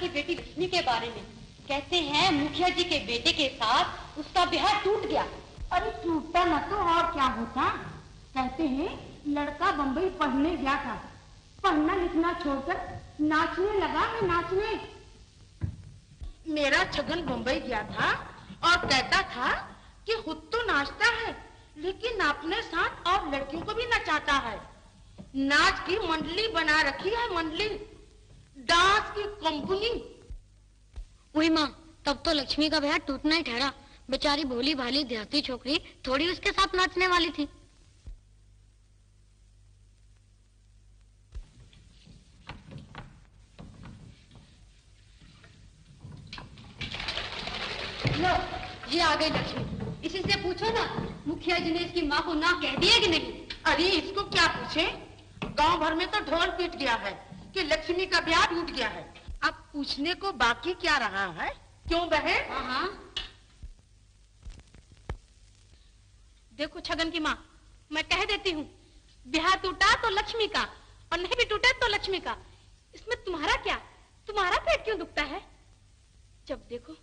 की बेटी लक्ष्मी के बारे में। कहते हैं मुखिया जी के बेटे के साथ उसका ब्याह टूट गया। अरे टूटता न तो और क्या होता। कहते हैं लड़का बम्बई पढ़ने गया था, पढ़ना लिखना छोड़कर नाचने लगा है, नाचने। मेरा छगन बम्बई गया था और कहता था कि खुद तो नाचता है लेकिन अपने साथ और लड़कियों को भी नचाता है। नाच की मंडली बना रखी है, मंडली, डांस की कंपनी। वही माँ, तब तो लक्ष्मी का ब्याह टूटना ही ठहरा। बेचारी भोली भाली देहाती छोकरी थोड़ी उसके साथ नाचने वाली थी। लो, ये आ गई लक्ष्मी। इसी से पूछो ना, मुखिया जी ने इसकी माँ को ना कह दिया कि नहीं? अरे इसको क्या पूछे, गांव भर में तो ढोल पीट गया है कि लक्ष्मी का ब्याह टूट गया है। अब पूछने को बाकी क्या रहा है? क्यों बहन? हाँ। देखो छगन की माँ, मैं कह देती हूँ, ब्याह टूटा तो लक्ष्मी का और नहीं भी टूटे तो लक्ष्मी का। इसमें तुम्हारा क्या? तुम्हारा पेट क्यों दुखता है? जब देखो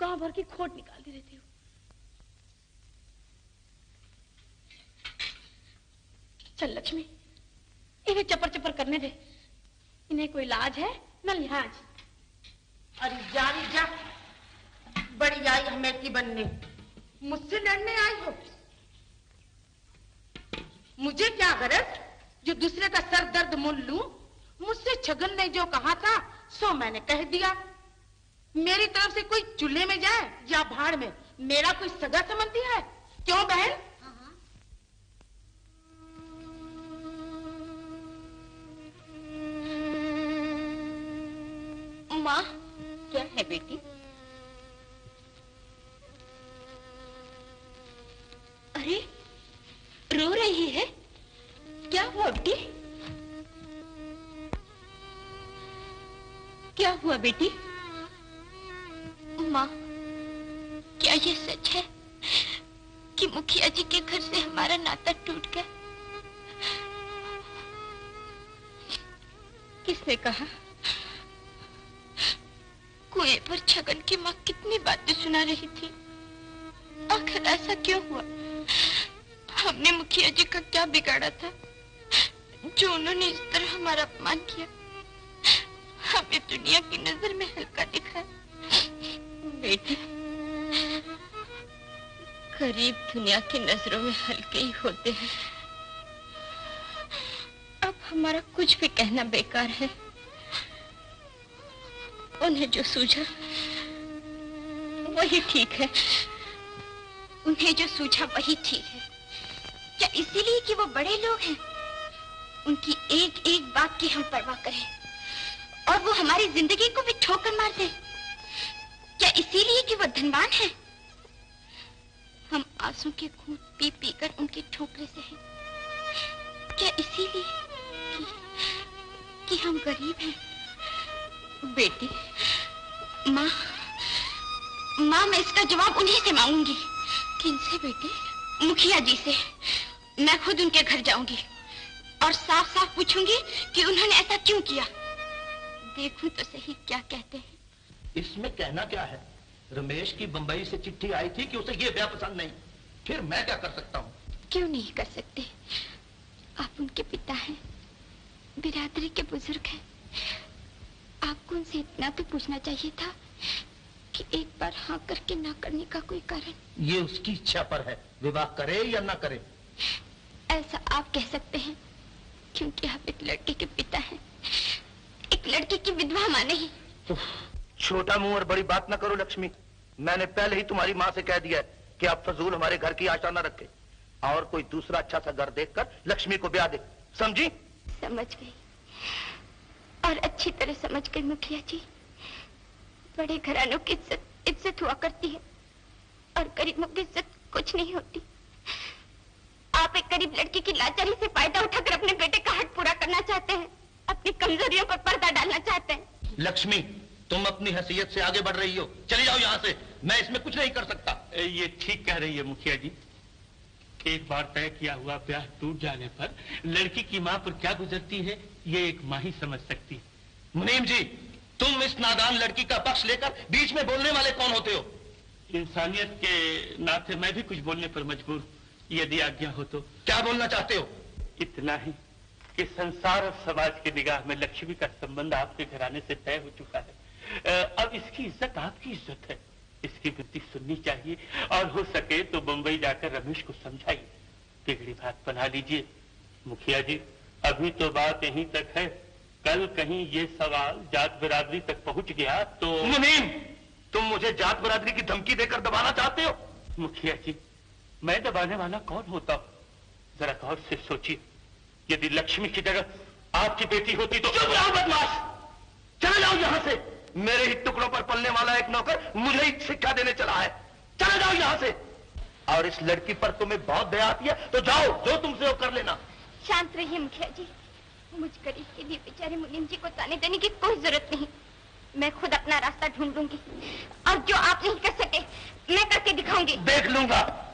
गांव भर की खोट निकालती रहती हो। चल लक्ष्मी, इन्हें चपर चपर करने दे। इन्हें कोई लाज है न लिहाज। अरे जानी जा, बड़ी आई हमें बनने, मुझसे लड़ने आई हो। मुझे क्या गरज जो दूसरे का सर दर्द मुन लूं। मुझसे छगन ने जो कहा था सो मैंने कह दिया। मेरी तरफ से कोई चूल्हे में जाए या भाड़ में, मेरा कोई सगा संबंधी है? क्यों बहन? माँ, क्या है बेटी? अरे रो रही है, क्या हुआ बेटी? क्या हुआ बेटी? माँ, क्या ये सच है कि मुखिया जी के घर से हमारा नाता टूट गया? किसने कहा? कुएं पर छगन की माँ कितनी बातें सुना रही थी। आखिर ऐसा क्यों हुआ? हमने मुखिया जी का क्या बिगाड़ा था जो उन्होंने इस तरह हमारा अपमान किया? हमें दुनिया की नजर में हल्का दिखा। बेटी, गरीब दुनिया की नजरों में हल्के ही होते हैं। अब हमारा कुछ भी कहना बेकार है। उन्हें जो सूझा वही ठीक है। उन्हें जो सूझा वही ठीक है। क्या इसीलिए कि वो बड़े लोग हैं? उनकी एक एक बात की हम परवाह करें और वो हमारी जिंदगी को भी ठोकर मार दें? क्या इसीलिए कि वो धनवान हैं? हम आंसू के घूंट पी पी कर उनके ठोकरे से हैं। क्या इसीलिए कि हम गरीब हैं? बेटी, माँ, मैं इसका जवाब उन्हीं से मांगूंगी। किनसे बेटी? मुखिया जी से। मैं खुद उनके घर जाऊंगी और साफ साफ पूछूंगी कि उन्होंने ऐसा क्यों किया। देखूं तो सही क्या कहते हैं। इसमें कहना क्या है? रमेश की बंबई से चिट्ठी आई थी कि उसे ये ब्याह पसंद नहीं। फिर मैं क्या कर सकता हूँ? क्यों नहीं कर सकते? आप उनके पिता हैं, बिरादरी के बुजुर्ग हैं। आपको उनसे इतना तो पूछना चाहिए था कि एक बार हाँ करके ना करने का कोई कारण। ये उसकी इच्छा पर है, विवाह करे या ना करे। ऐसा आप कह सकते हैं क्योंकि आप एक लड़के के पिता हैं, एक लड़की की विधवा मां नहीं। तो छोटा मुंह और बड़ी बात ना करो लक्ष्मी। मैंने पहले ही तुम्हारी माँ से कह दिया है कि आप फजूल हमारे घर की आशा न रखे और कोई दूसरा अच्छा सा घर देखकर लक्ष्मी को ब्याह दे। समझी? समझ गई, और अच्छी तरह समझ गई मुखिया जी। बड़े घरानों की इज्जत हुआ करती है और गरीबों की इज्जत कुछ नहीं होती। आप एक गरीब लड़की की लाचारी से फायदा उठाकर अपने बेटे का हक पूरा करना चाहते हैं, अपनी कमजोरियों पर पर्दा डालना चाहते हैं। लक्ष्मी, तुम अपनी हैसियत से आगे बढ़ रही हो। चली जाओ यहाँ से, मैं इसमें कुछ नहीं कर सकता। ये ठीक कह रही है मुखिया जी। एक बार तय किया हुआ ब्याह टूट जाने पर लड़की की माँ पर क्या गुजरती है ये एक माँ ही समझ सकती है। मुनीम जी, तुम इस नादान लड़की का पक्ष लेकर बीच में बोलने वाले कौन होते हो? इंसानियत के नाते मैं भी कुछ बोलने पर मजबूर, यदि आज्ञा हो तो। क्या बोलना चाहते हो? इतना ही कि संसार और समाज की निगाह में लक्ष्मी का संबंध आपके घराने से तय हो चुका है। अब इसकी इज्जत आपकी इज्जत है, इसकी बुद्धि सुननी चाहिए और हो सके तो बंबई जाकर रमेश को समझाइए, बिगड़ी बात बना लीजिए। मुखिया जी, अभी तो बात यहीं तक है, कल कहीं ये सवाल जात बिरादरी तक पहुंच गया तो। मुनीम, तुम मुझे जात बिरादरी की धमकी देकर दबाना चाहते हो? मुखिया जी, मैं दबाने वाला कौन होता हूं? जरा गौर से सोचिए, यदि लक्ष्मी की जगह आपकी बेटी होती तो। चुप रहो बदमाश, चले जाओ यहाँ से। मेरे ही टुकड़ों पर पलने वाला एक नौकर मुझे ही शिक्षा देने चला है। चले जाओ यहाँ से। और इस लड़की पर तुम्हें बहुत दया आती है तो जाओ, जो तुमसे वो कर लेना। शांत रहिए मुखिया जी, मुझ गरीब के लिए बेचारे मुनीम जी को ताने देने की कोई जरूरत नहीं। मैं खुद अपना रास्ता ढूंढ लूंगी और जो आप नहीं कर सके मैं करके दिखाऊंगी। देख लूंगा।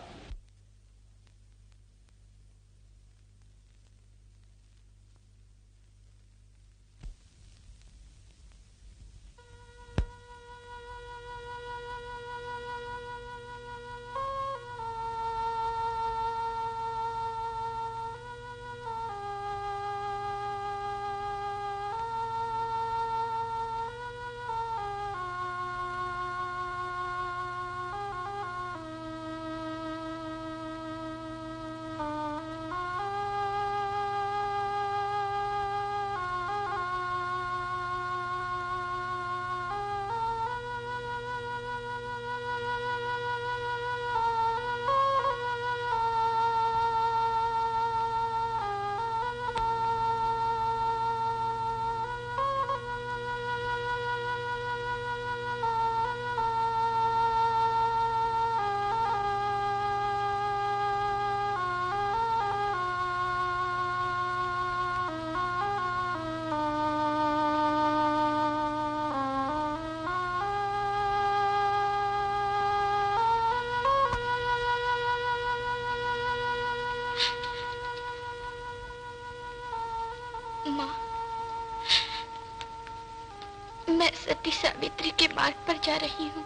मैं सती सावित्री के मार्ग पर जा रही हूँ।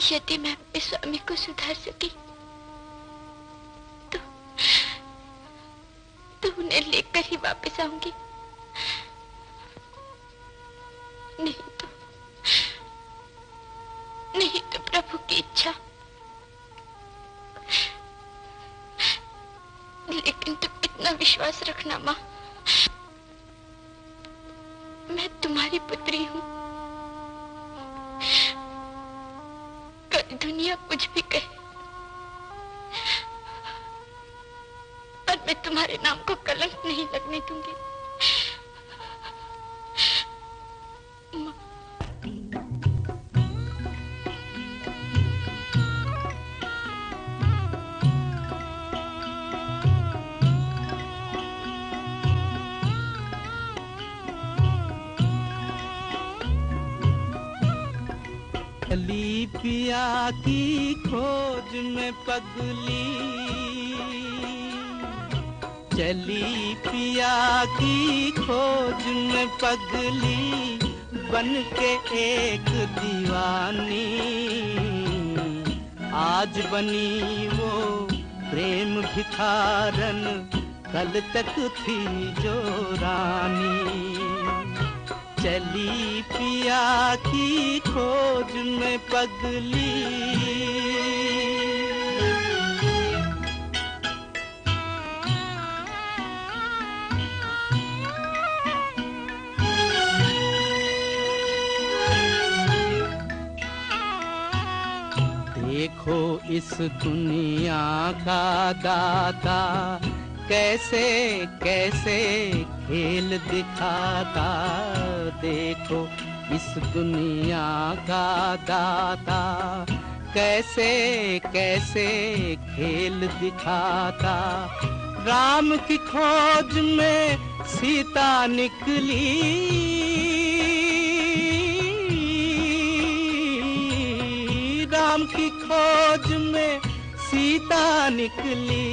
यदि मैं अपने स्वामी को सुधार सकी तो उन्हें लेकर ही वापस आऊंगी, नहीं तो प्रभु की इच्छा। लेकिन तुम इतना विश्वास रखना माँ, मैं तुम्हारी पुत्री हूँ। कल दुनिया कुछ भी कहे पर मैं तुम्हारे नाम को कलंक नहीं लगने दूंगी। चली पिया की खोज में पगली, चली पिया की खोज में पगली, बन के एक दीवानी। आज बनी वो प्रेम भिखारन, कल तक थी जो रानी। चली पिया की खोज में पगली। देखो इस दुनिया का दाता कैसे कैसे खेल दिखाता। देखो इस दुनिया का दाता कैसे कैसे खेल दिखाता। राम की खोज में सीता निकली, राम की खोज में सीता निकली।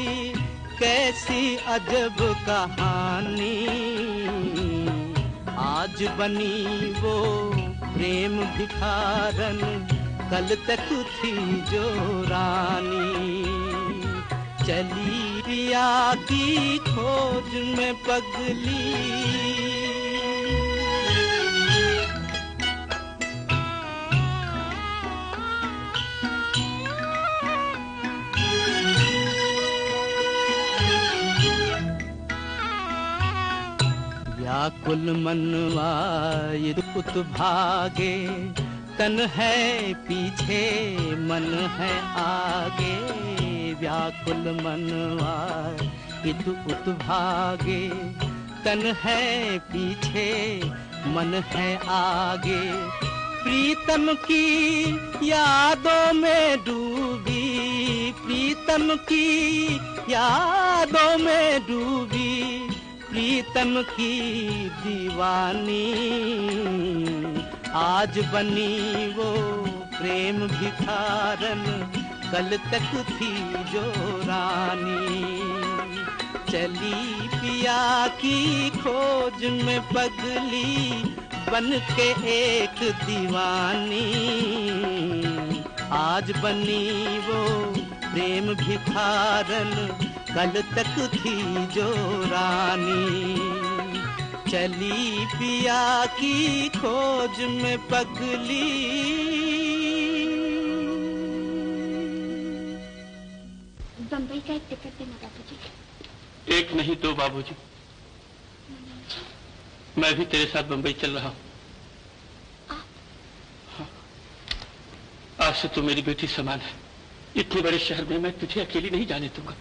कैसी अजब कहानी, आज बनी वो प्रेम भिखारन, कल तक थी जो रानी। चली पिया की खोज में पगली, व्याकुल मनवा इर्कुत भागे, तन है पीछे मन है आगे। व्याकुल मनवा इर्कुत भागे, तन है पीछे मन है आगे। प्रीतम की यादों में डूबी, प्रीतम की यादों में डूबी, प्रीतम की दीवानी। आज बनी वो प्रेम भिखारन, कल तक थी जो रानी। चली पिया की खोज में पगली, बन के एक दीवानी। आज बनी वो प्रेम भिखारन, कल तक थी जो रानी। चली पिया की खोज में पगली। बम्बई का एक टिकट देना बाबूजी। एक नहीं दो बाबूजी, मैं भी तेरे साथ बम्बई चल रहा हूँ। हाँ। आज से तू मेरी बेटी समान है। इतने बड़े शहर में मैं तुझे अकेली नहीं जाने दूंगा।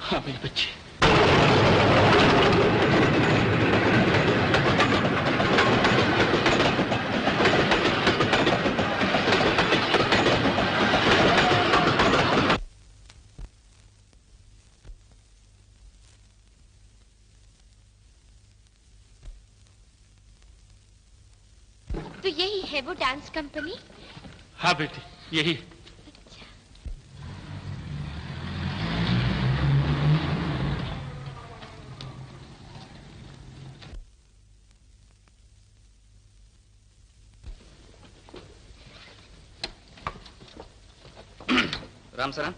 हाँ मेरे बच्चे। तो यही है वो डांस कंपनी? हाँ बेटी यही। राम सराम,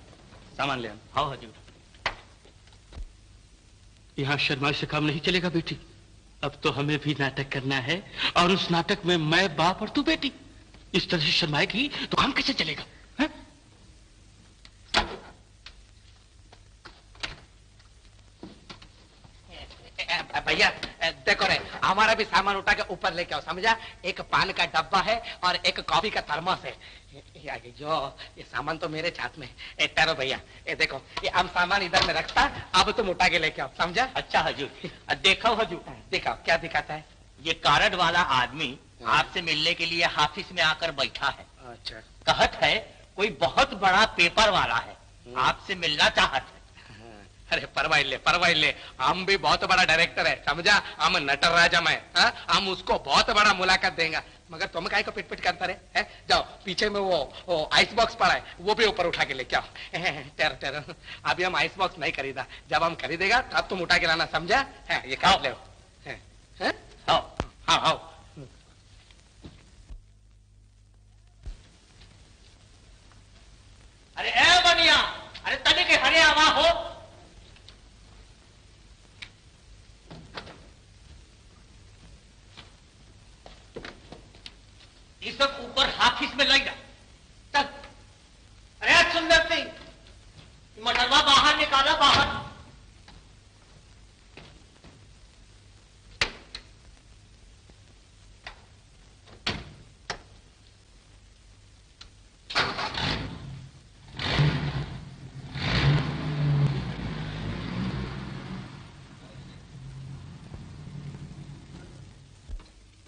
सामान ले आना। हाँ हजूर। यहाँ शर्माई से काम नहीं चलेगा बेटी। अब तो हमें भी नाटक करना है, और उस नाटक में मैं बाप और तू बेटी। इस तरह से शर्माएगी तो काम कैसे चलेगा? भैया देखो रे, हमारा भी सामान उठा के ऊपर लेके आओ, समझा? एक पान का डब्बा है और एक कॉफी का थर्मस है। ये सामान तो मेरे साथ में है। ठहरो भैया, ये देखो, ये हम सामान इधर में रखता, अब तुम उठा के लेके आओ, समझा? अच्छा हजूर। देखो हजूर, दिखाओ क्या दिखाता है। ये कार्ड वाला आदमी आपसे मिलने के लिए ऑफिस में आकर बैठा है। अच्छा। कहत है कोई बहुत बड़ा पेपर वाला है, आपसे मिलना चाहत है। अरे परवाइले, हम भी बहुत बड़ा डायरेक्टर है, समझा? हम नटर राजा मैं, हम उसको बहुत बड़ा मुलाकात देंगे। मगर तुम काहे को पिट करता रहे? जाओ पीछे में वो आइस बॉक्स पड़ा है, वो भी ऊपर उठा के लेके आओ। टेर अभी हम आइस बॉक्स नहीं खरीदा, जब हम खरीदेगा तब तुम उठा के लाना, समझा? ये काट ले। हाँ। अरे ए बनिया, अरे तने के हरे आवा हो। ये सब ऊपर ऑफिस में लग जा। तक अरे सुंदर सिंह, मटरवा बाहर निकाला, बाहर।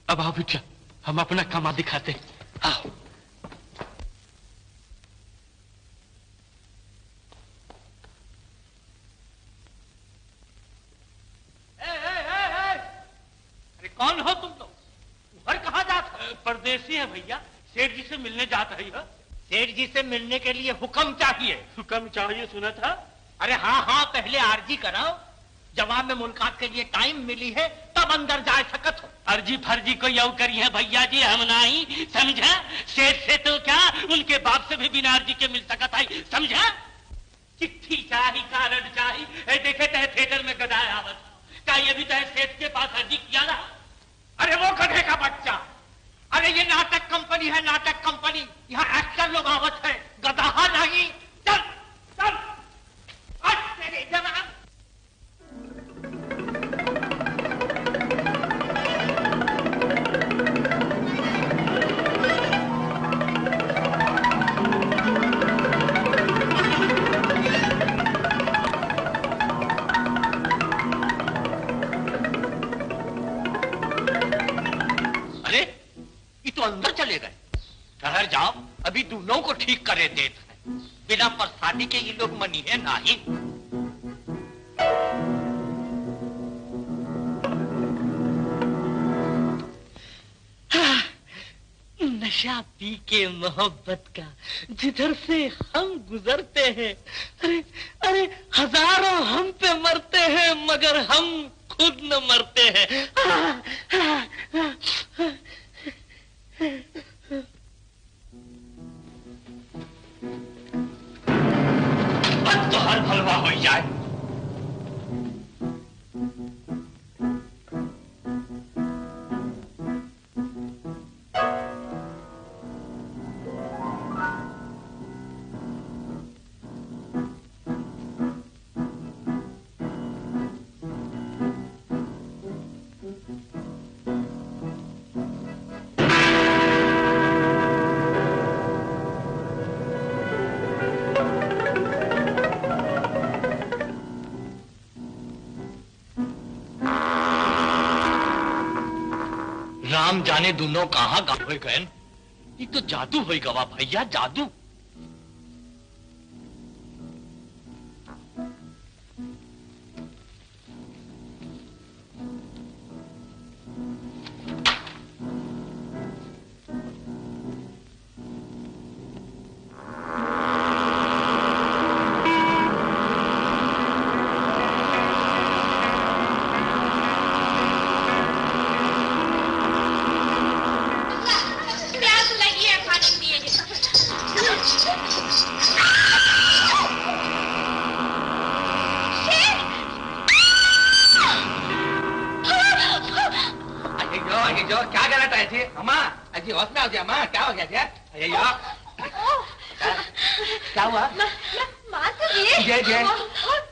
अब आओ बिटिया, हम अपना कमा दिखाते। आओ। अरे कौन हो तुम लोग? घर कहाँ जाते हो? परदेसी है भैया, सेठ जी से मिलने जाता है। सेठ जी से मिलने के लिए हुक्म चाहिए। हुक्म चाहिए सुना था। अरे हाँ, पहले आरजी कराओ, जवाब में मुलाकात के लिए टाइम मिली है तब सब अंदर जा सकत हो। अर्जी फर्जी को यू करी है भैया जी, हम नहीं समझा। सेठ से तो क्या उनके बाप से भी बिना अर्जी के मिल सकता है, समझा। चिट्ठी चाही, कारण चाही, देखे तय थिएटर में गदाए आवत, क्या ये भी तय सेठ के पास अर्जी किया रहा? अरे वो गधे का बच्चा, अरे ये नाटक कंपनी है, नाटक कंपनी, यहाँ एक्टर लोग आवत है, गधा नहीं। चल चल आज तेरे जनाब। तो अंदर चले गए। ठहर जाओ, अभी दोनों को ठीक करे देते हैं। बिना प्रसादी के ये लोग मनी है नहीं। नशा पी के मोहब्बत का जिधर से हम गुजरते हैं, अरे अरे हजारों हम पे मरते हैं मगर हम खुद न मरते हैं। अब तो हर हलवा हो जाए। राम जाने दोनों कहाँ गाँव गए। ये तो जादू हो गवा भैया, जादू। क्या हुआ? जय जय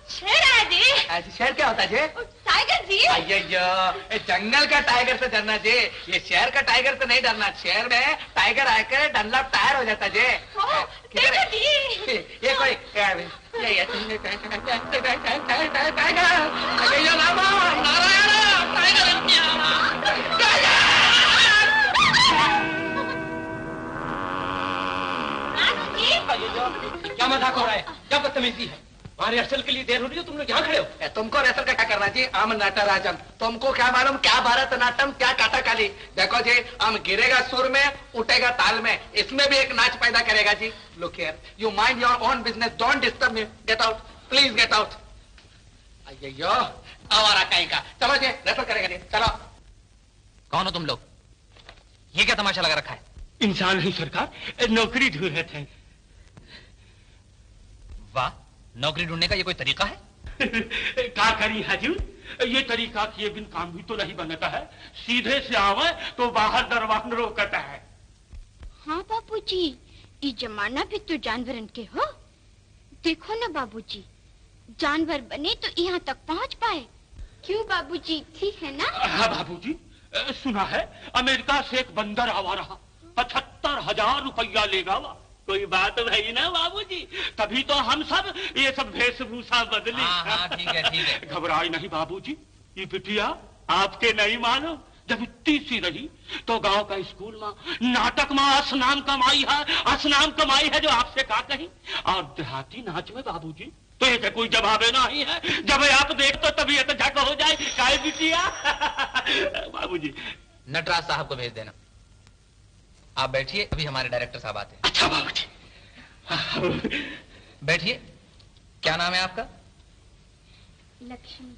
शेर है जी। शेर क्या होता है? टाइगर जी। अయ్యయ్యో जंगल का टाइगर से डरना जी, ये शहर का टाइगर से नहीं डरना। शहर में टाइगर आकर डनलप टायर हो जाता जी। टाइगर जी। ये कोई टाइगर। अయ్యయ్యో रामा नारायण टाइगर। क्या मजाक हो रहा है? क्या बदतमीजी है? वहाँ रिहर्सल के लिए देर हो रही है, तुम लोग यहाँ खड़े हो। तुमको रिहर्सल का क्या करना जी? हम नटराजन, तुमको क्या मालूम क्या भरतनाट्यम क्या काटाकाली। देखो जी, हम गिरेगा सुर में उठेगा ताल में, इसमें भी एक नाच पैदा करेगा जी। Look here, you mind your own business, don't disturb me. Get out please, get out. अయ్యయ్యో आवारा कहीं का। चलो जी रिहर्सल करेगा जी, चलो। कौन हो तुम लोग? ये क्या तमाशा लगा रखा है? इंसान है सरकार, नौकरी ढूंढ रहे थे। वाह, नौकरी ढूंढने का ये कोई तरीका है? क्या करी हजूर, ये तरीका किए बिन काम भी तो नहीं बनता है। सीधे से आवे तो बाहर दरवाजा रोकता है। हाँ बाबूजी, ये जमाना भी तो जानवरन के हो। देखो ना बाबूजी, जानवर बने तो यहाँ तक पहुँच पाए। क्यों बाबूजी, ठीक है ना? हाँ बाबूजी, सुना है अमेरिका से एक बंदर आवा रहा, 75,000 रुपया लेगा। वह कोई बात नहीं ना बाबूजी? तभी तो हम सब ये सब वेशभूषा बदली। हाँ, ठीक है ठीक है। घबराए नहीं बाबूजी, ये बिटिया आपके नहीं मालूम, जब इतनी सी रही तो गांव का स्कूल में नाटक में असनाम कमाई है जो आपसे कहा कहीं। और देहाती नाच में बाबूजी तो ये कोई जवाब नहीं है। जब आप देख तो तबीयत झक हो जाए। काय बिटिया बाबूजी। नटराज साहब को भेज देना। आप बैठिए, अभी हमारे डायरेक्टर साहब आते हैं। अच्छा बाबूजी। बैठिए। क्या नाम है आपका? Lakshmi.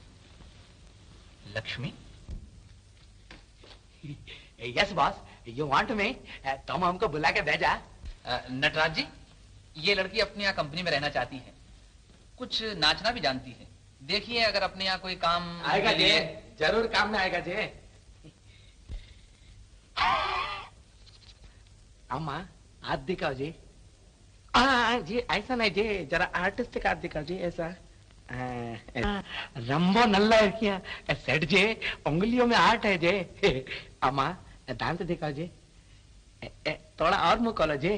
Lakshmi? Yes boss, you want me? तुम हमको बुला के भेजा? नटराज जी, ये लड़की अपने यहाँ कंपनी में रहना चाहती है, कुछ नाचना भी जानती है। देखिए अगर अपने यहाँ कोई काम आएगा जी, जरूर काम में आएगा जी। अम्मा हाथ दिखाओ जी। जी ऐसा नहीं जी, जरा आर्टिस्टिक हाथ दिखाओ जी, ऐसा। रंबो नल्ला है क्या सेठ जी, उंगलियों में आर्ट है जी। अम्मा दांत दिखाओ जी, थोड़ा और मुंह खोलो जी।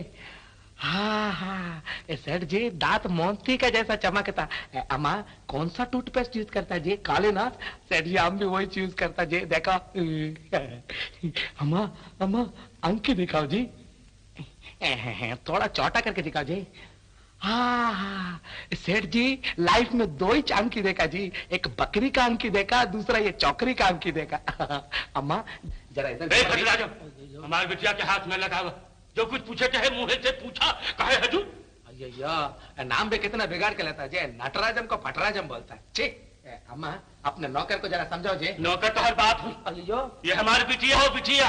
हाँ हाँ सेठ जी, दांत मोती का जैसा चमकता। अम्मा कौन सा टूथपेस्ट यूज करता है जी? काले नाथ। सेठ जी हम भी वही यूज करता जी, देखो। अम्मा अम्मा अंकी दिखाओ जी, थोड़ा चौटा करके दिखाओ जी। हाँ हाँ सेठ जी, लाइफ में दो ही अंकी देखा जी, एक बकरी का अंकी देखा, दूसरा ये चौकरी का अंकी देखा। अम्मा जरा इधर। हमारे बिटिया के हाथ में लगा, जो कुछ पूछे चाहे मुंह से पूछा, कहे हजूर। अय्या नाम भी कितना बिगाड़ के लेता है, नटराजम को फटराजम बोलता है। ठीक अम्मा, अपने नौकर को जरा समझाओ जी। नौकर तो हर बात हुई। अय्यो ये हमारी बिटिया हो, बिटिया।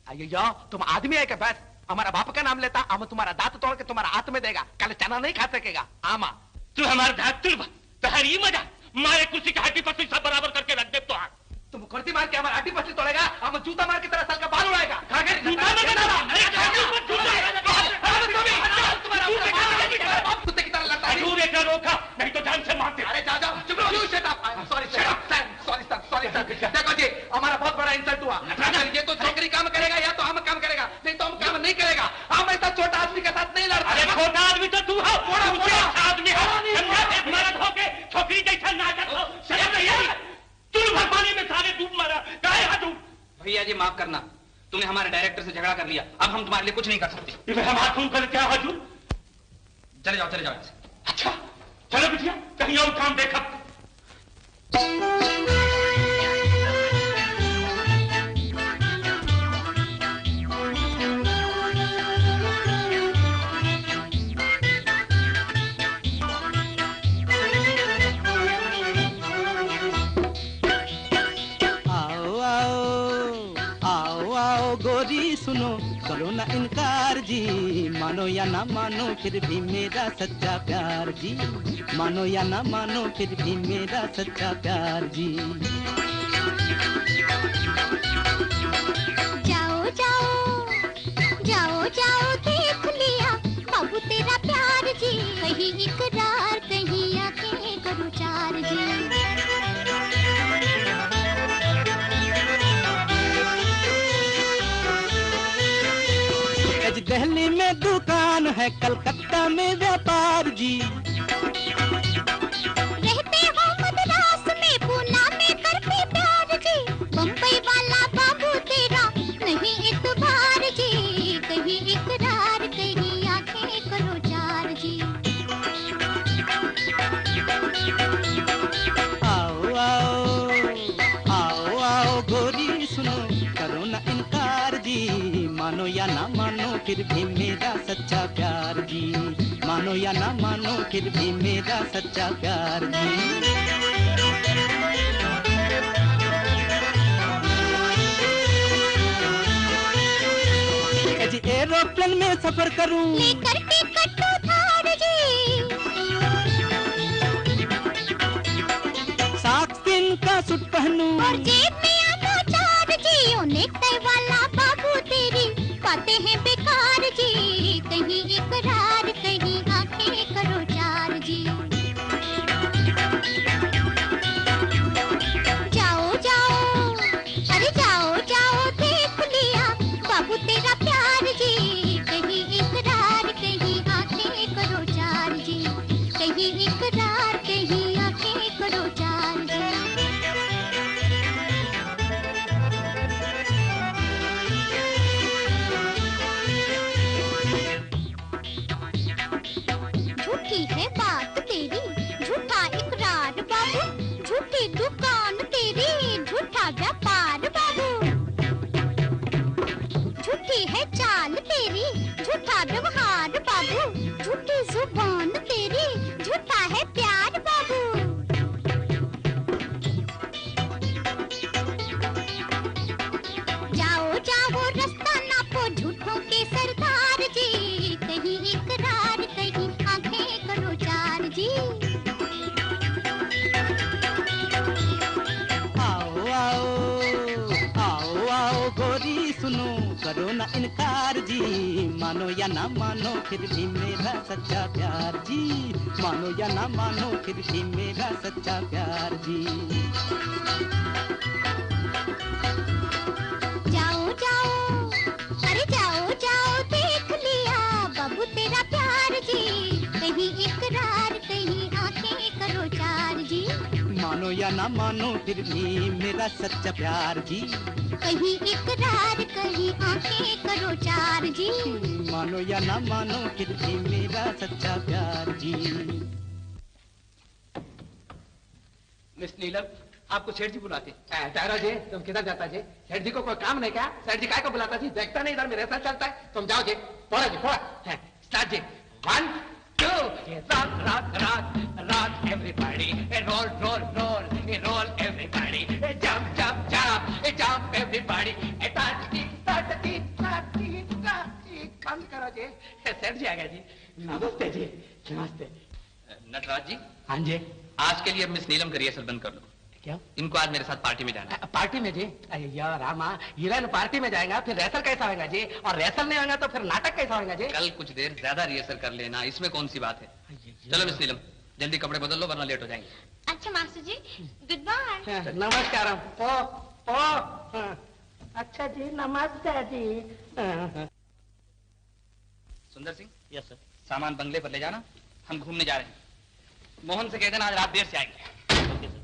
अय्यो तुम आदमी है क्या? बस हमारा बाप का नाम लेता, हम तुम्हारा दांत तोड़ के तुम्हारा हाथ में देगा, कल चना नहीं खा सकेगा। आमा तू हमारे दांत तुड़, तहरी मजा मारे कुर्सी का हड्डी पसली सब बराबर करके रख दे। तो तुम कुर्सी मार के हमारा हड्डी पसली तोड़ेगा, हम जूता मार के तरह साल का बाल उड़ाएगा। कुत्ते की तरह लगता है। हजूर एक रोका, नहीं तो जान से मारते। अरे जा जाओ, चुप रहो। Sorry sir. देखो जी, हमारा बहुत बड़ा इंसल्ट हुआ। ये तो छोकरी काम करेगा या तो हम काम करेगा, नहीं तो हम काम नहीं करेगा। हम ऐसा छोटा आदमी के साथ नहीं लड़ते। अरे छोटा आदमी तो तू हो, आदमी हो, मर्द हो के छोकरी जैसा नाटक हो। तुम भगवानी में सारे डूब मारा, काहे हजूर? भैया जी माफ करना, तुमने हमारे डायरेक्टर से झगड़ा कर लिया, अब हम तुम्हारे लिए कुछ नहीं कर सकते। हम हाथ खून कर क्या हजूर? चले जाओ। अच्छा चलो बिटिया, कहीं और काम देखा। गोरी सुनो, करो ना इनकार जी, मानो या ना मानो फिर भी मेरा सच्चा प्यार जी, मानो या ना मानो फिर भी मेरा सच्चा प्यार जी। जाओ जाओ जाओ जाओ देख लिया बाबू तेरा प्यार जी, कहीं इकरार कहीं आके करो चार जी। दिल्ली में दुकान है, कलकत्ता में व्यापार जी, रहते हो मद्रास में, पूना में करते प्यार जी, बम्बई वाला बाबू तेरा नहीं इतबार जी, कहीं इकरार कहीं आंखें करो चार जी। आओ आओ आओ आओ गोरी सुनो, करो ना इनकार जी, मानो या ना मानो फिर भी मेरा सच्चा प्यार जी, मानो या ना मानो फिर भी मेरा सच्चा प्यार जी। जी एरोप्लेन में सफर करूं, लेकर टिकट उधार जी, सात दिन का सूट पहनूं, और जेब में आधा चार जी, ओ नेकटाई वाला बाबू तेरी बातें हैं बेकार जी, कहीं इकरार कहीं आंखें करो चार जी। जाओ जाओ अरे जाओ जाओ देख लिया बाबू तेरा प्यार जी, कहीं इकरार कहीं आंखें करो चार जी, कहीं इकरार कहीं आंखें करो चार जी। झूठी है बात तेरी, झूठा इकरार बाबू, झूठी दुकान तेरी, झूठा व्यापार बाबू, झूठी है चाल तेरी, झूठा व्यवहार बाबू, झूठी जुबान तेरी, झूठा है प्यार बाबू। इनकार जी, मानो या ना मानो फिर भी मेरा सच्चा प्यार जी, मानो या ना मानो फिर भी मेरा सच्चा प्यार जी। जाओ जाओ, अरे जाओ जाओ देख लिया बाबू तेरा प्यार जी, कहीं इकरार कहीं आंखें करो चार जी, मानो या ना मानो फिर भी मेरा सच्चा प्यार जी, कहीं इकरार कहीं आंखें करो चार जी, मानो या ना मानो फिर भी मेरा सच्चा प्यार जी। मिस नीलम, आपको सेठ जी बुलाते। ठहरो जी, तुम किधर जाता जी? सेठ जी को कोई काम नहीं क्या? सेठ जी काय को बुलाता जी? देखता नहीं इधर मेरे साथ चलता है। तुम जाओ जी, थोड़ा जी थोड़ा। स्टार्ट जी, 1 2 rock rock rock rock everybody, roll roll roll roll everybody, jump jump jump jump everybody, बंद करो जी। सेठ जी आ गया जी। नमस्ते जी, नमस्ते। नटराज जी। हाँ जी। आज के लिए अब मिस नीलम का रिहर्सल बंद कर लो। क्यों? इनको आज मेरे साथ पार्टी में जाना है। पार्टी में जी? अरे यार रामा, हीरोइन पार्टी में जाएगा फिर रेसल कैसा होगा जी? और रेसल नहीं होगा तो फिर नाटक कैसा होगा जी? कल कुछ देर ज्यादा रिहर्सल कर लेना, इसमें कौन सी बात है। चलो मिस नीलम, जल्दी कपड़े बदल लो वरना लेट हो जाएंगे। अच्छा मास्टर जी, गुड बाय। नमस्कार। अच्छा जी, नमस्ते जी। सुंदर सिंह। Yes sir. सामान बंगले पर ले जाना, हम घूमने जा रहे हैं। मोहन से कह देना आज रात देर से आएंगे। Okay sir.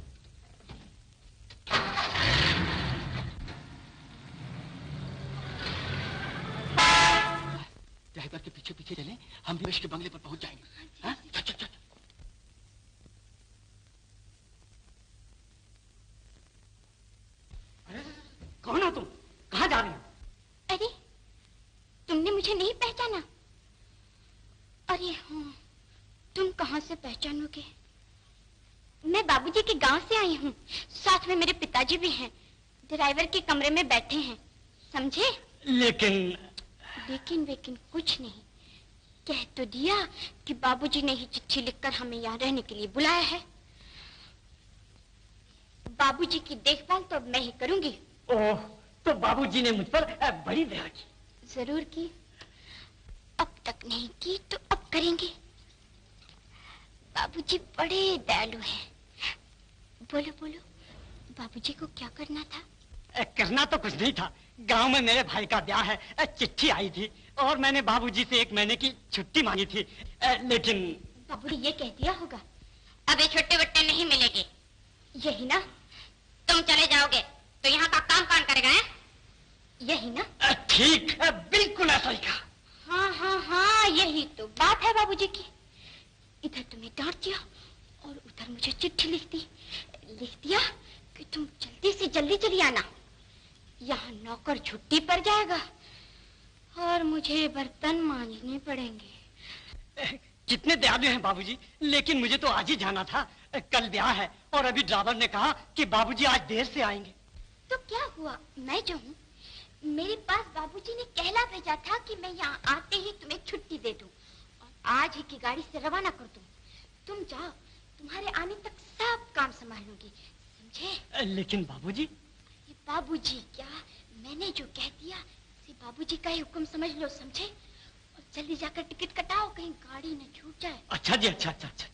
ड्राइवर के पीछे पीछे चले, हम भी के बंगले पर पहुंच जाएंगे। हाँ? चल चल चल। कौन हो तुम? कहाँ जा रही हो? अरे तुमने मुझे नहीं पहचाना? अरे हाँ, तुम कहाँ से पहचानोगे? मैं बाबूजी के गांव से आई हूँ, साथ में मेरे पिताजी भी हैं, ड्राइवर के कमरे में बैठे हैं, समझे? लेकिन कुछ नहीं, कह तो दिया कि बाबूजी ने ही चिट्ठी लिखकर हमें यहाँ रहने के लिए बुलाया है। बाबूजी की देखभाल तो अब मैं ही करूंगी। ओह, तो बाबूजी ने मुझ पर बड़ी दया की। जरूर की, अब तक नहीं की तो अब करेंगे। बाबूजी बड़े दयालु हैं। बोलो बोलो, बाबूजी को क्या करना था? करना तो कुछ नहीं था, गांव में मेरे भाई का ब्याह है, चिट्ठी आई थी और मैंने बाबूजी से 1 महीने की छुट्टी मांगी थी, लेकिन बाबूजी ये कह दिया होगा अब ये छुट्टी वट्टे नहीं मिलेगी, यही ना? तुम चले जाओगे तो यहाँ का काम कौन करेगा है? यही ना? ठीक, बिल्कुल ऐसा ही कहा। हाँ, यही तो बात है बाबूजी की। इधर तुम्हें डांट दिया और उधर मुझे चिट्ठी लिख दिया कि तुम जल्दी से जल्दी चली आना, यहाँ नौकर छुट्टी पर जाएगा और मुझे बर्तन मांजने पड़ेंगे। कितने दयालु हैं बाबूजी, लेकिन मुझे तो आज ही जाना था, कल ब्याह है और अभी ड्राइवर ने कहा कि बाबूजी आज देर से आएंगे। तो क्या हुआ, मैं जो हूँ, मेरे पास बाबूजी ने कहला भेजा था कि मैं यहाँ आते ही तुम्हें छुट्टी दे दूँ और आज ही की गाड़ी से रवाना कर दूँ। तुम जाओ, तुम्हारे आने तक सब काम संभाल लूंगी, समझे? लेकिन बाबूजी? ये बाबूजी क्या, मैंने जो कह दिया इसे बाबूजी का ही हुक्म समझ लो, समझे? और जल्दी जाकर टिकट कटाओ, कहीं गाड़ी न छूट जाए। अच्छा जी, अच्छा अच्छा अच्छा।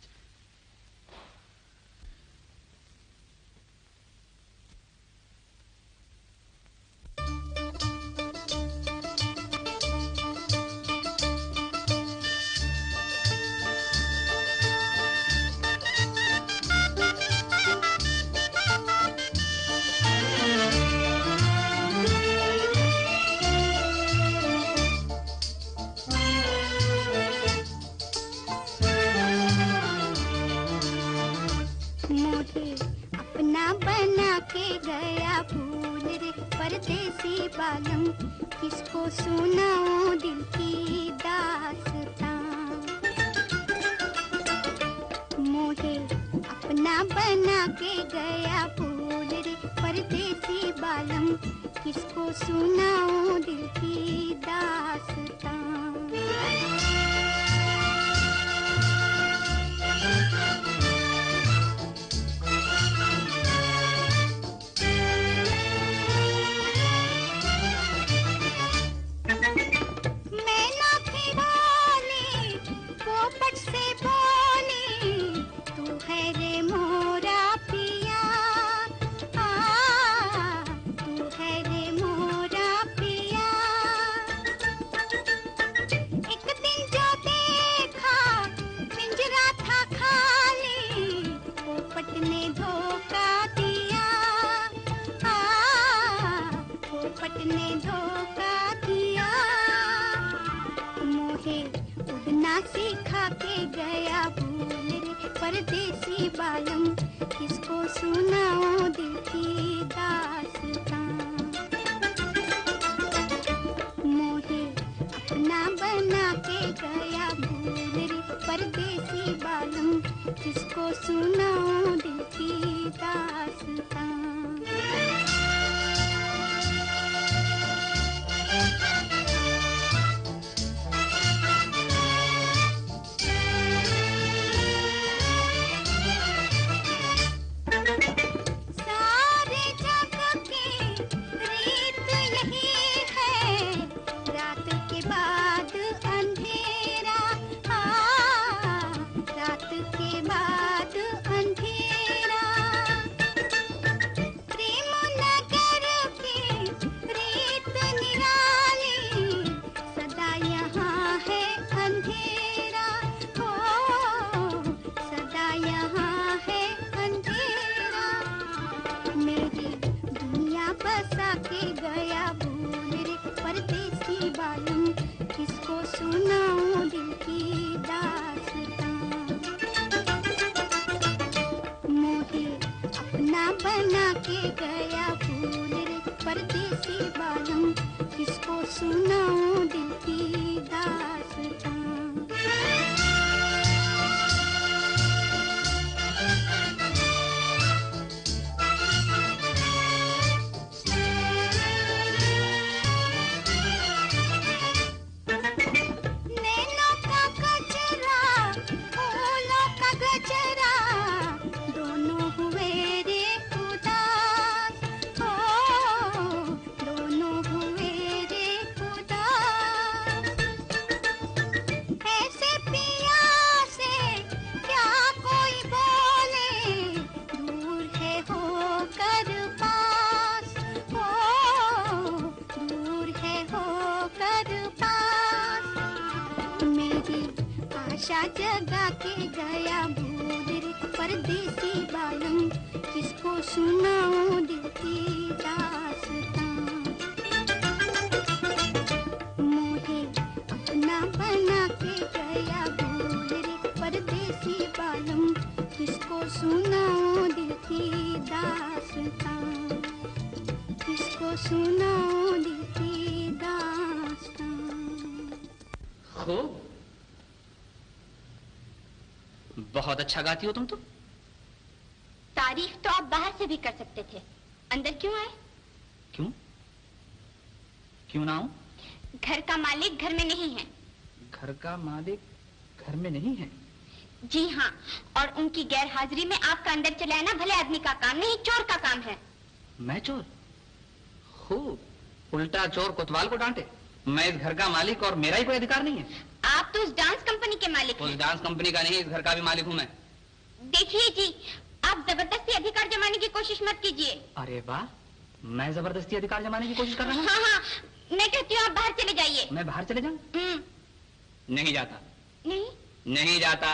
बालम किसको सुनाऊं दिल की दास्तां, मोहे अपना बना के गया फूल रे परदेसी बालम, किसको सुनाऊं दिल की दास्तां। ना सिखा के गया भूल रे परदेसी बालम, किसको सुनाऊं दिल की दास्तां। मोहे अपना बना के गया भूल रे परदेसी बालम, किसको सुनाऊं दिल की दास्तां। सारे जग की रीत यही है, रात के बाद अंधेरा, रात के बाद अंधेरा। प्रेम नगर की रीत निराली, सदा यहाँ है अंधेरा, हो सदा यहाँ है अंधेरा। मेरी दुनिया बसा के गया भूल रे परदेसी बालम, किसको सुनाऊं दिल की दास्तां। मोहे अपना बना के गया भूल रे परदेसी बालम, किसको सुनाऊं दिल की दास्तां। नैनों का गजरा, फूलों का गजरा, दोनों हुए रे उदास, हो दोनों हुए रे उदास। ऐसे पिया से क्या कोई बोले, दूर है होकर पास, हो दूर है होकर पास। मेरी आशा जगा के गया भूल रे परदेसी बालम, किसको सुनाऊं दिल की दास्तां। मोहे अपना बना के गया भूल रे परदेसी बालम, किसको सुनाऊं दिल की दास्तां, किसको सुनाऊं दिल की दास्तां। खूब, बहुत अच्छा गाती हो तुम तो। तारीफ तो आप बाहर से भी कर सकते थे, अंदर क्यों आए? क्यों? क्यों ना आऊं? घर का मालिक घर में नहीं है। घर का मालिक घर में नहीं है? जी हाँ, और उनकी गैर हाजिरी में आपका अंदर चले आना भले आदमी का काम नहीं, चोर का काम है। मैं चोर? खूब, उल्टा चोर कोतवाल को डांटे। मैं इस घर का मालिक और मेरा ही कोई अधिकार नहीं है? आप तो उस डांस कंपनी के मालिक उस हैं। डांस कंपनी का नहीं, इस घर का भी मालिक हूँ मैं। देखिए जी, आप जबरदस्ती अधिकार जमाने की कोशिश मत कीजिए। अरे वाह, मैं जबरदस्ती अधिकार जमाने की कोशिश कर रहा हूँ? हाँ हाँ, मैं कहती हूँ आप बाहर चले जाइए। मैं बाहर चले जाऊँ? नहीं जाता। नहीं? नहीं जाता।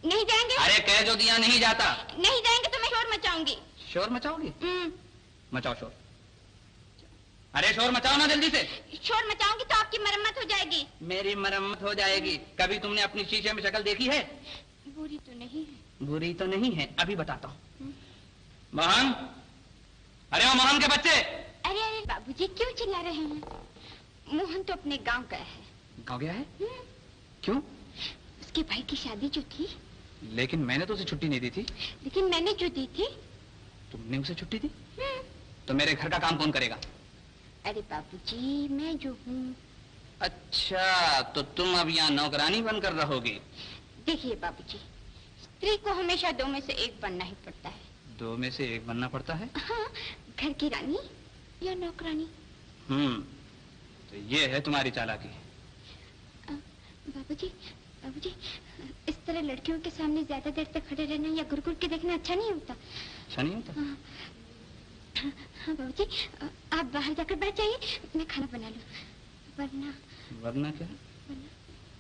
नहीं जाएंगे? अरे कह जो दिया, नहीं जाता। नहीं जाएंगे तो मैं शोर मचाऊंगी। शोर मचाओगी? मचाओ शोर। अरे शोर मचाओ ना जल्दी से। शोर मचाऊंगी तो आपकी मरम्मत हो जाएगी। मेरी मरम्मत हो जाएगी? कभी तुमने अपनी शीशे में शक्ल देखी है? बुरी तो नहीं है। बुरी तो नहीं है, अभी बताता हूँ। मोहन, अरे वो मोहन के बच्चे। अरे अरे बाबूजी क्यों चिल्ला रहे हैं? मोहन तो अपने गांव गया है। गाँव गया है? क्यों? उसके भाई की शादी जो थी। लेकिन मैंने तो उसे छुट्टी नहीं दी थी। लेकिन मैंने जो दी थी। तुमने उसे छुट्टी दी? तो मेरे घर का काम कौन करेगा? अरे बाबूजी मैं जो हूँ। अच्छा, तो तुम अब यहाँ नौकरानी बनकर रहोगी? देखिए बाबूजी, स्त्री को हमेशा दो में से एक बनना ही पड़ता है। दो में से एक बनना पड़ता है? हाँ, घर की रानी या नौकरानी। तो ये है तुम्हारी चालाकी। बाबूजी, बाबूजी, इस तरह लड़कियों के सामने ज्यादा देर तक खड़े रहना या गुरगुर के देखना अच्छा नहीं होता। अच्छा नहीं होता? हाँ बाबूजी, आप बाहर जाकर बैठ जाइए, मैं खाना बना लूं। वरना वरना क्या?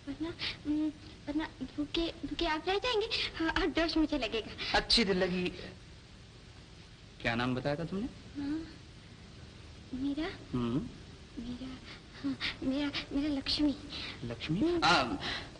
वरना भूखे भूखे आप रह जाएंगे और दोष मुझे लगेगा। अच्छी दिल लगी। क्या नाम बताया था तुमने? मेरा मेरा हाँ, मेरा लक्ष्मी। लक्ष्मी?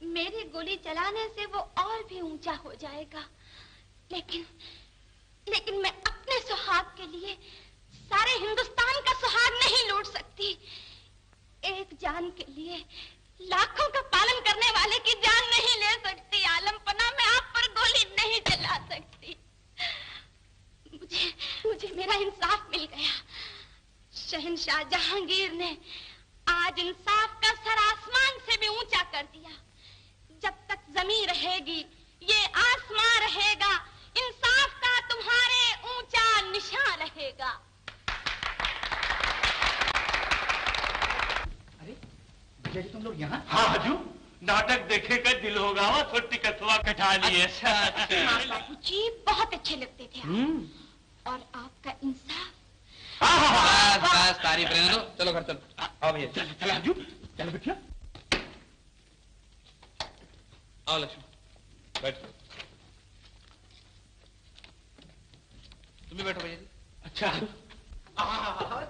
मेरी गोली चलाने से वो और भी ऊंचा हो जाएगा, लेकिन मैं अपने सुहाग के लिए सारे हिंदुस्तान का सुहाग नहीं लूट सकती। एक जान के लिए लाखों का पालन करने वाले की जान नहीं ले सकती। आलमपना, मैं आप पर गोली नहीं चला सकती। मुझे मेरा इंसाफ मिल गया। शहंशाह जहांगीर ने आज इंसाफ का सर आसमान से भी ऊंचा कर दिया। जब तक जमीन रहेगी, ये आसमां रहेगा, इंसाफ का तुम्हारे ऊंचा निशान रहेगा। अरे भैया जी, तुम लोग यहाँ? हाँ हजू, नाटक देखे का दिल होगा, वो छोटी कथवा कटा लिए। हाँ बाबूजी, बहुत अच्छे लगते थे आप। और आपका इंसाफ। बस बस, तारीफ रहने दो, चलो घर चलो। आओ भैया, चल चल हजू, चल बेटिया। आओ लक्ष्मी, बैठो। तुम भी बैठो भैया जी। अच्छा,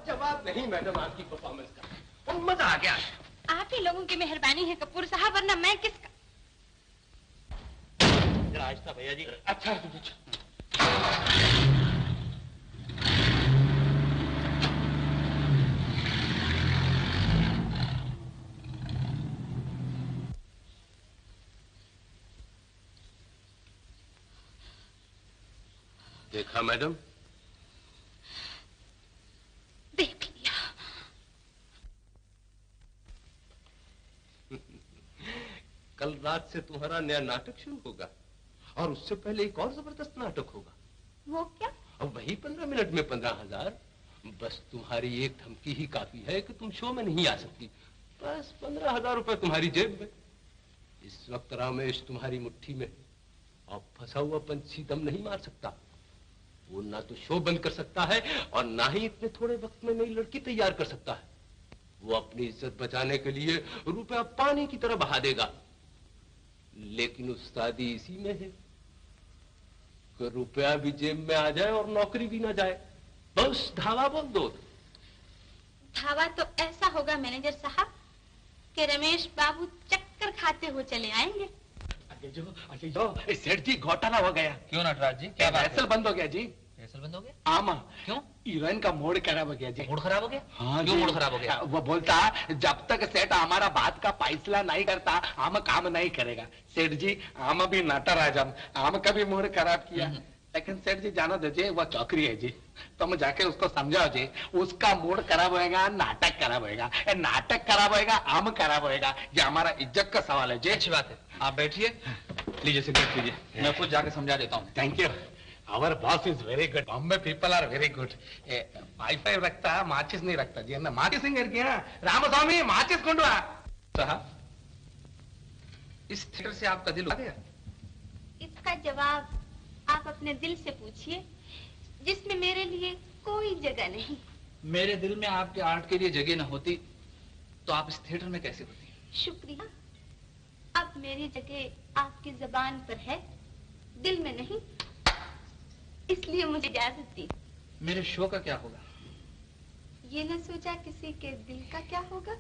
जवाब नहीं मैडम आपकी परफॉर्मेंस का, और मजा आ गया। आप ही लोगों की मेहरबानी है कपूर साहब, वरना मैं किसका। जरा आहिस्ता भैया जी। अच्छा देखा मैडम? देख लिया। कल रात से तुम्हारा नया नाटक शुरू होगा, और उससे पहले एक और जबरदस्त नाटक होगा। वो क्या? अब वही 15 मिनट में 15,000। बस तुम्हारी एक धमकी ही काफी है कि तुम शो में नहीं आ सकती। बस 15,000 रुपए तुम्हारी जेब में। इस वक्त रामेश तुम्हारी मुट्ठी में, और फंसा हुआ पंछी दम नहीं मार सकता। वो ना तो शो बंद कर सकता है, और ना ही इतने थोड़े वक्त में नई लड़की तैयार कर सकता है। वो अपनी इज्जत बचाने के लिए रुपया पानी की तरह बहा देगा। लेकिन उस्तादी इसी में है कि रुपया भी जेब में आ जाए और नौकरी भी ना जाए। बस धावा बोल दो। धावा तो ऐसा होगा मैनेजर साहब कि रमेश बाबू चक्कर खाते हुए चले आएंगे। अरे सेठ जी, घोटाला हो गया। क्यों नटराज जी, क्या बात है? फैसल बंद हो गया जी। फैसल बंद हो गया? आमा। क्यों? हीरोइन का मूड खराब हो गया जी। मूड खराब हो गया? हाँ, क्यों मूड खराब हो गया? वो बोलता जब तक सेठ हमारा बात का फैसला नहीं करता, हम काम नहीं करेगा। सेठ जी, हम भी नटराजम, हम कभी मूड खराब किया। लेकिन सेठ जी जाना दीजिए, वो चौकरी है जी। तुम जाके उसको समझाओ जी, उसका मूड खराब होएगा, नाटक खराब होएगा। नाटक खराब होएगा, हम खराब होएगा। ये हमारा इज्जत का सवाल है जी। अच्छी बात है, आप बैठिए, लीजिए सिगरेट लीजिए, मैं खुद जाके समझा देता हूँ। Thank you. Our boss is very good. Bombay people are very good. Wifi रखता, माचिस नहीं रखता जी। ना माचिस नहीं रामस्वामी, माचिस कुंडवा। साहब, इस थिएटर से आपका दिल उड़ गया? इसका जवाब आप अपने दिल से पूछिए, जिसमें मेरे लिए कोई जगह नहीं। मेरे दिल में आपके आर्ट के लिए जगह न होती तो आप इस थिएटर में कैसे होती? शुक्रिया। अब मेरी जगह आपकी जबान पर है, दिल में नहीं। इसलिए मुझे इजाजत दी। मेरे शो का क्या होगा? ये न सोचा किसी के दिल का क्या होगा।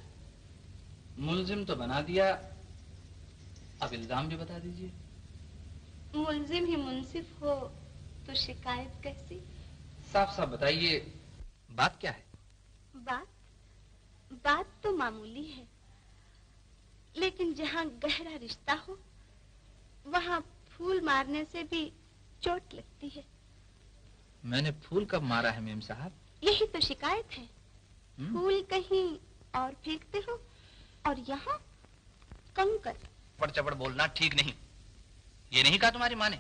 मुलजिम तो बना दिया, अब इल्जाम भी बता दीजिए। मुलजिम ही मुंसिफ हो तो शिकायत कैसी? साफ साफ बताइए, बात क्या है? बात तो मामूली है, लेकिन जहाँ गहरा रिश्ता हो वहाँ फूल मारने से भी चोट लगती है। मैंने फूल कब मारा है मेम साहब? यही तो शिकायत है। फूल कहीं और फेंकते हो और यहाँ कंकर। चपड़ चपड़ बोलना ठीक नहीं। ये नहीं कहा तुम्हारी माँ ने?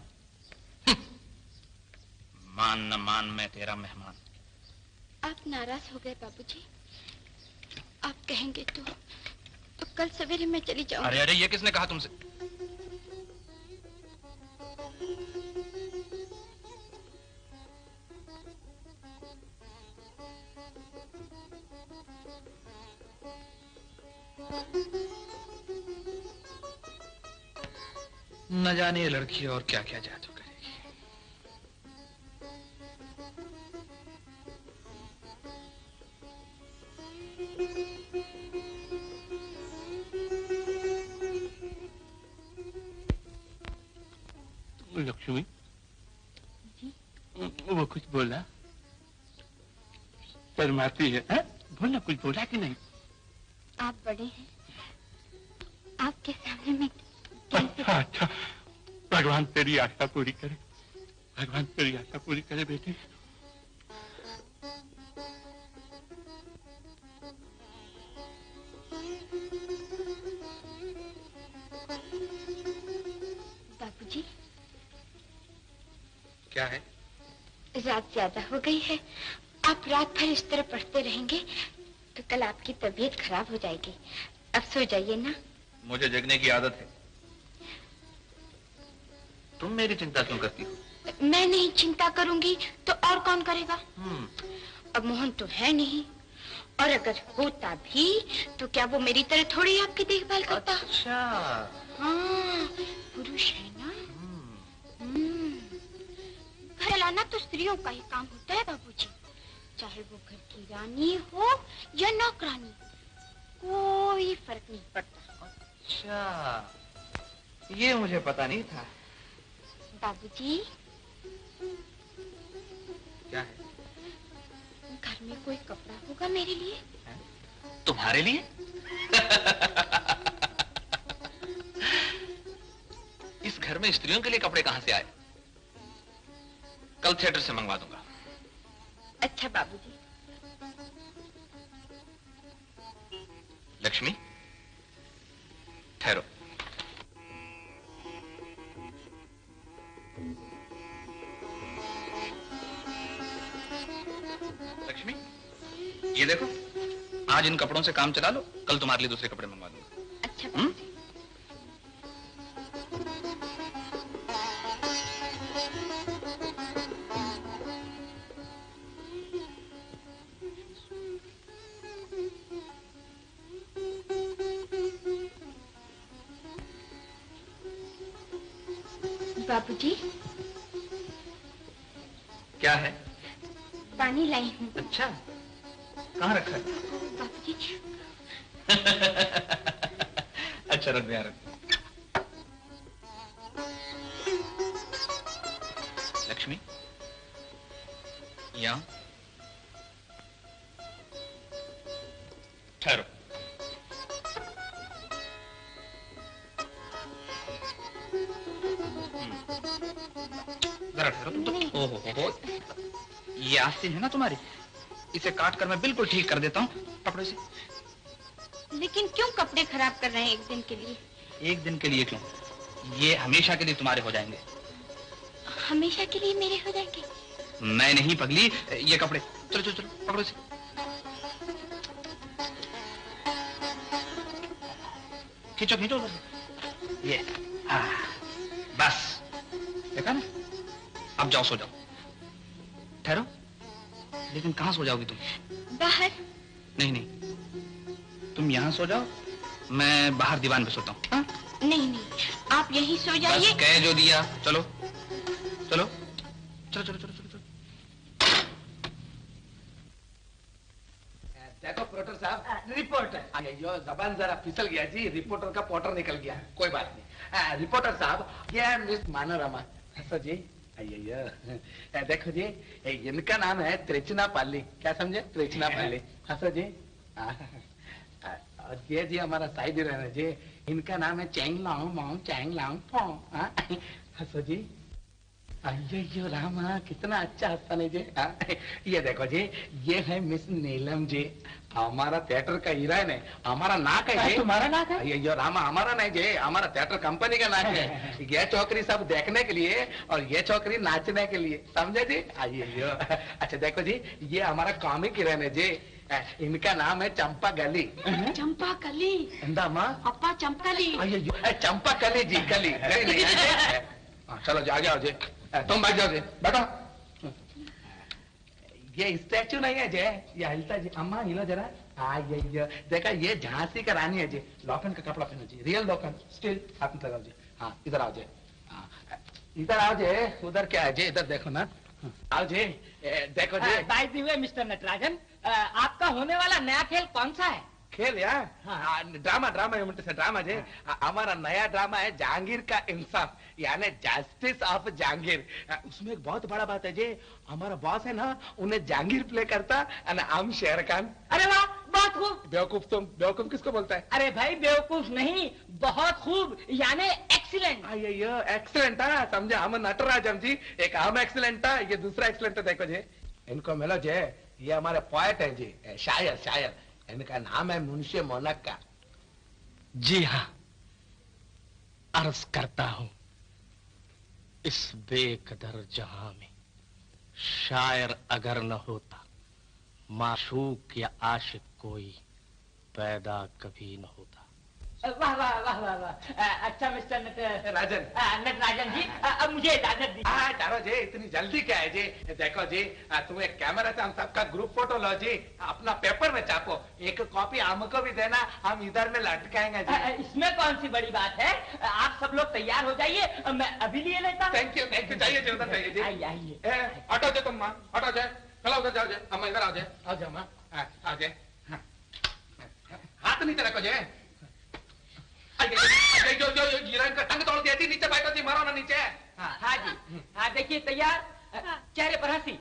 मान न मान, मैं तेरा मेहमान। आप नाराज हो गए बाबूजी। आप कहेंगे तो कल सवेरे मैं चली जाऊंगी। अरे अरे, ये किसने कहा तुमसे? न जाने ये लड़की और क्या क्या जादू करेगी। लक्ष्मी वो कुछ बोला? शर्माती है? बोलना, कुछ बोला कि नहीं? आप बड़े हैं, आपके सामने में अच्छा, भगवान तेरी आशा पूरी करे, भगवान तेरी आशा पूरी करे बेटे। बाबूजी, क्या है? रात ज्यादा हो गई है, आप रात भर इस तरह पढ़ते रहेंगे तो कल आपकी तबीयत खराब हो जाएगी। अब सो जाइए ना। मुझे जगने की आदत है। तुम मेरी चिंता क्यों करती हो? मैं नहीं चिंता करूंगी तो और कौन करेगा? अब मोहन तो है नहीं, और अगर होता भी तो क्या वो मेरी तरह थोड़ी आपकी देखभाल करता? अच्छा। हाँ, पुरुष है ना। घर लाना तो स्त्रियों का ही काम होता है बाबूजी, चाहे वो घर की रानी हो या नौकरानी, कोई फर्क नहीं पड़ता। अच्छा, ये मुझे पता नहीं था। बाबूजी, क्या है? घर में कोई कपड़ा होगा मेरे लिए? तुम्हारे लिए? इस घर में स्त्रियों के लिए कपड़े कहां से आए? कल थिएटर से मंगवा दूंगा। अच्छा बाबूजी। लक्ष्मी, ठहरो। लक्ष्मी, ये देखो, आज इन कपड़ों से काम चला लो, कल तुम्हारे लिए दूसरे कपड़े मंगवा दूंगा। अच्छा बाबूजी। बाबूजी, क्या है? पानी लाई हूँ। अच्छा, कहाँ रखा है? बाबूजी। अच्छा, रख दिया, रख। लक्ष्मी, यहाँ ठहरो। जरा ठहरो तुम तो। ओहो, ये आस्तीन है ना तुम्हारी, इसे काट कर मैं बिल्कुल ठीक कर देता हूँ कपड़े से। लेकिन क्यों कपड़े खराब कर रहे हैं एक दिन के लिए? एक दिन के लिए क्यों? ये हमेशा के लिए तुम्हारे हो जाएंगे। हमेशा के लिए मेरे हो जाएंगे? मैं नहीं पगली, ये कपड़े। चलो चलो चलो, पकड़ो इसे। खींचो खींचो ये। हाँ, बस देखा ना? अब जाओ, सो जाओ। ठहरो, लेकिन कहाँ सो जाओगी तुम? बाहर। नहीं नहीं, तुम यहाँ सो जाओ, मैं बाहर दीवान पे सोता हूँ। नहीं नहीं, आप यहीं सो जाइए। बस कह जो दिया। चलो चलो चलो चलो चलो चलो। देखो प्रोटर साहब, रिपोर्टर। यो जबान जरा फिसल गया जी, रिपोर्टर का पोटर निकल गया। कोई बात नहीं। रिपोर्टर साहब, ये मिस मनोरमा। हंसो जी। अय्यो, देखो जी, इनका नाम है त्रिचना पाली। क्या समझे? त्रिचना पाली। हंसो जी। और ये जी हमारा साइड रहना जी, इनका नाम है चैंग लांग मांग चैंग लांग फोंग। हंसो जी। अय्यो रामा, कितना अच्छा हंसता नहीं जी। ये देखो जी, ये है मिस नीलम जी, हमारा थिएटर का हीरोइन है। हमारा नाक है जी। तुम्हारा नाक है? अय्यो रामा, हमारा नहीं जी, हमारा थिएटर कंपनी का नाक है। ये छोकरी सब देखने के लिए और ये छोकरी नाचने के लिए, समझे जी? अय्यो। अच्छा देखो जी, ये हमारा कॉमिक हीरोइन है जी, इनका नाम है चंपा गली। चंपा कली? माँ अप्पा चंपकली। अय्यो, चंपा कली जी, कली नहीं। चलो जा जाओ जी, तुम बैठ जाओ जी, बैठो। ये स्टैचू नहीं है जे, ये हिलता जी। अम्मा हिलो जरा। ये देखा, ये झांसी का रानी है जी। लोखंड का कपड़ा पहनो जी, रियल लोखंड, स्टील। हाथ में लगाओ जी। हाँ, इधर आओ जी। इधर आओ जी। उधर क्या है जी? इधर देखो ना। आओ जी, देखो जी। By the way mister Natarajan, आपका होने वाला नया खेल कौन सा है? खेल या ड्रामा ड्रामा म्हणते ड्रामा जे हमारा नया ड्रामा है जहांगीर का इंसाफ यानी जस्टिस ऑफ जहांगीर। उसमें एक बहुत बड़ा बात है जे हमारा बॉस है ना उन्हें जहांगीर प्ले करता और हम शेर खान। अरे वाह, बहुत खूब। बेवकूफ तुम, बेवकूफ किसको बोलता है? अरे भाई बेवकूफ नहीं, बहुत खूब यानी एक्सीलेंट। ये एक्सीलेंट है, समझा? हम नटराजन जी, एक हम एक्सीलेंट है, ये दूसरा एक्सीलेंट है। देखो जी इनको मिलो जे, ये हमारे पोएट है जी, शायर शायर। इनका नाम है मुंशी मोनक्का। जी हाँ, अर्ज करता हूँ इस बेकदर जहां में शायर अगर न होता, माशूक या आशिक कोई पैदा कभी न होता। वाह वाह वाह वाह वाह। अच्छा मिस्टर नटराजन, नटराजन जी, अब मुझे इजाजत दी। चारो जी, इतनी जल्दी क्या है जी? देखो जी, तुम एक कैमरा से हम सबका ग्रुप फोटो लो जी, अपना पेपर में छापो, एक कॉपी हमको भी देना, हम इधर में लटकाएंगे जी। इसमें कौन सी बड़ी बात है? आप सब लोग तैयार हो जाइए, मैं अभी लिए लेता हूँ। थैंक यू जाइए जी, उधर जाइए जी। आइए हटो जाए तुम माँ, हटो जाए, चलो उधर जाओ जाए, हम इधर आओ जाए माँ, आ जाए। हाथ नीचे रखो जाए। जो हीरोइन का टंग तोड़ दिया थी, नीचे बैठो जी, मारो ना नीचे। हाँ जी, हाँ देखिए तैयार, चेहरे पर हंसी।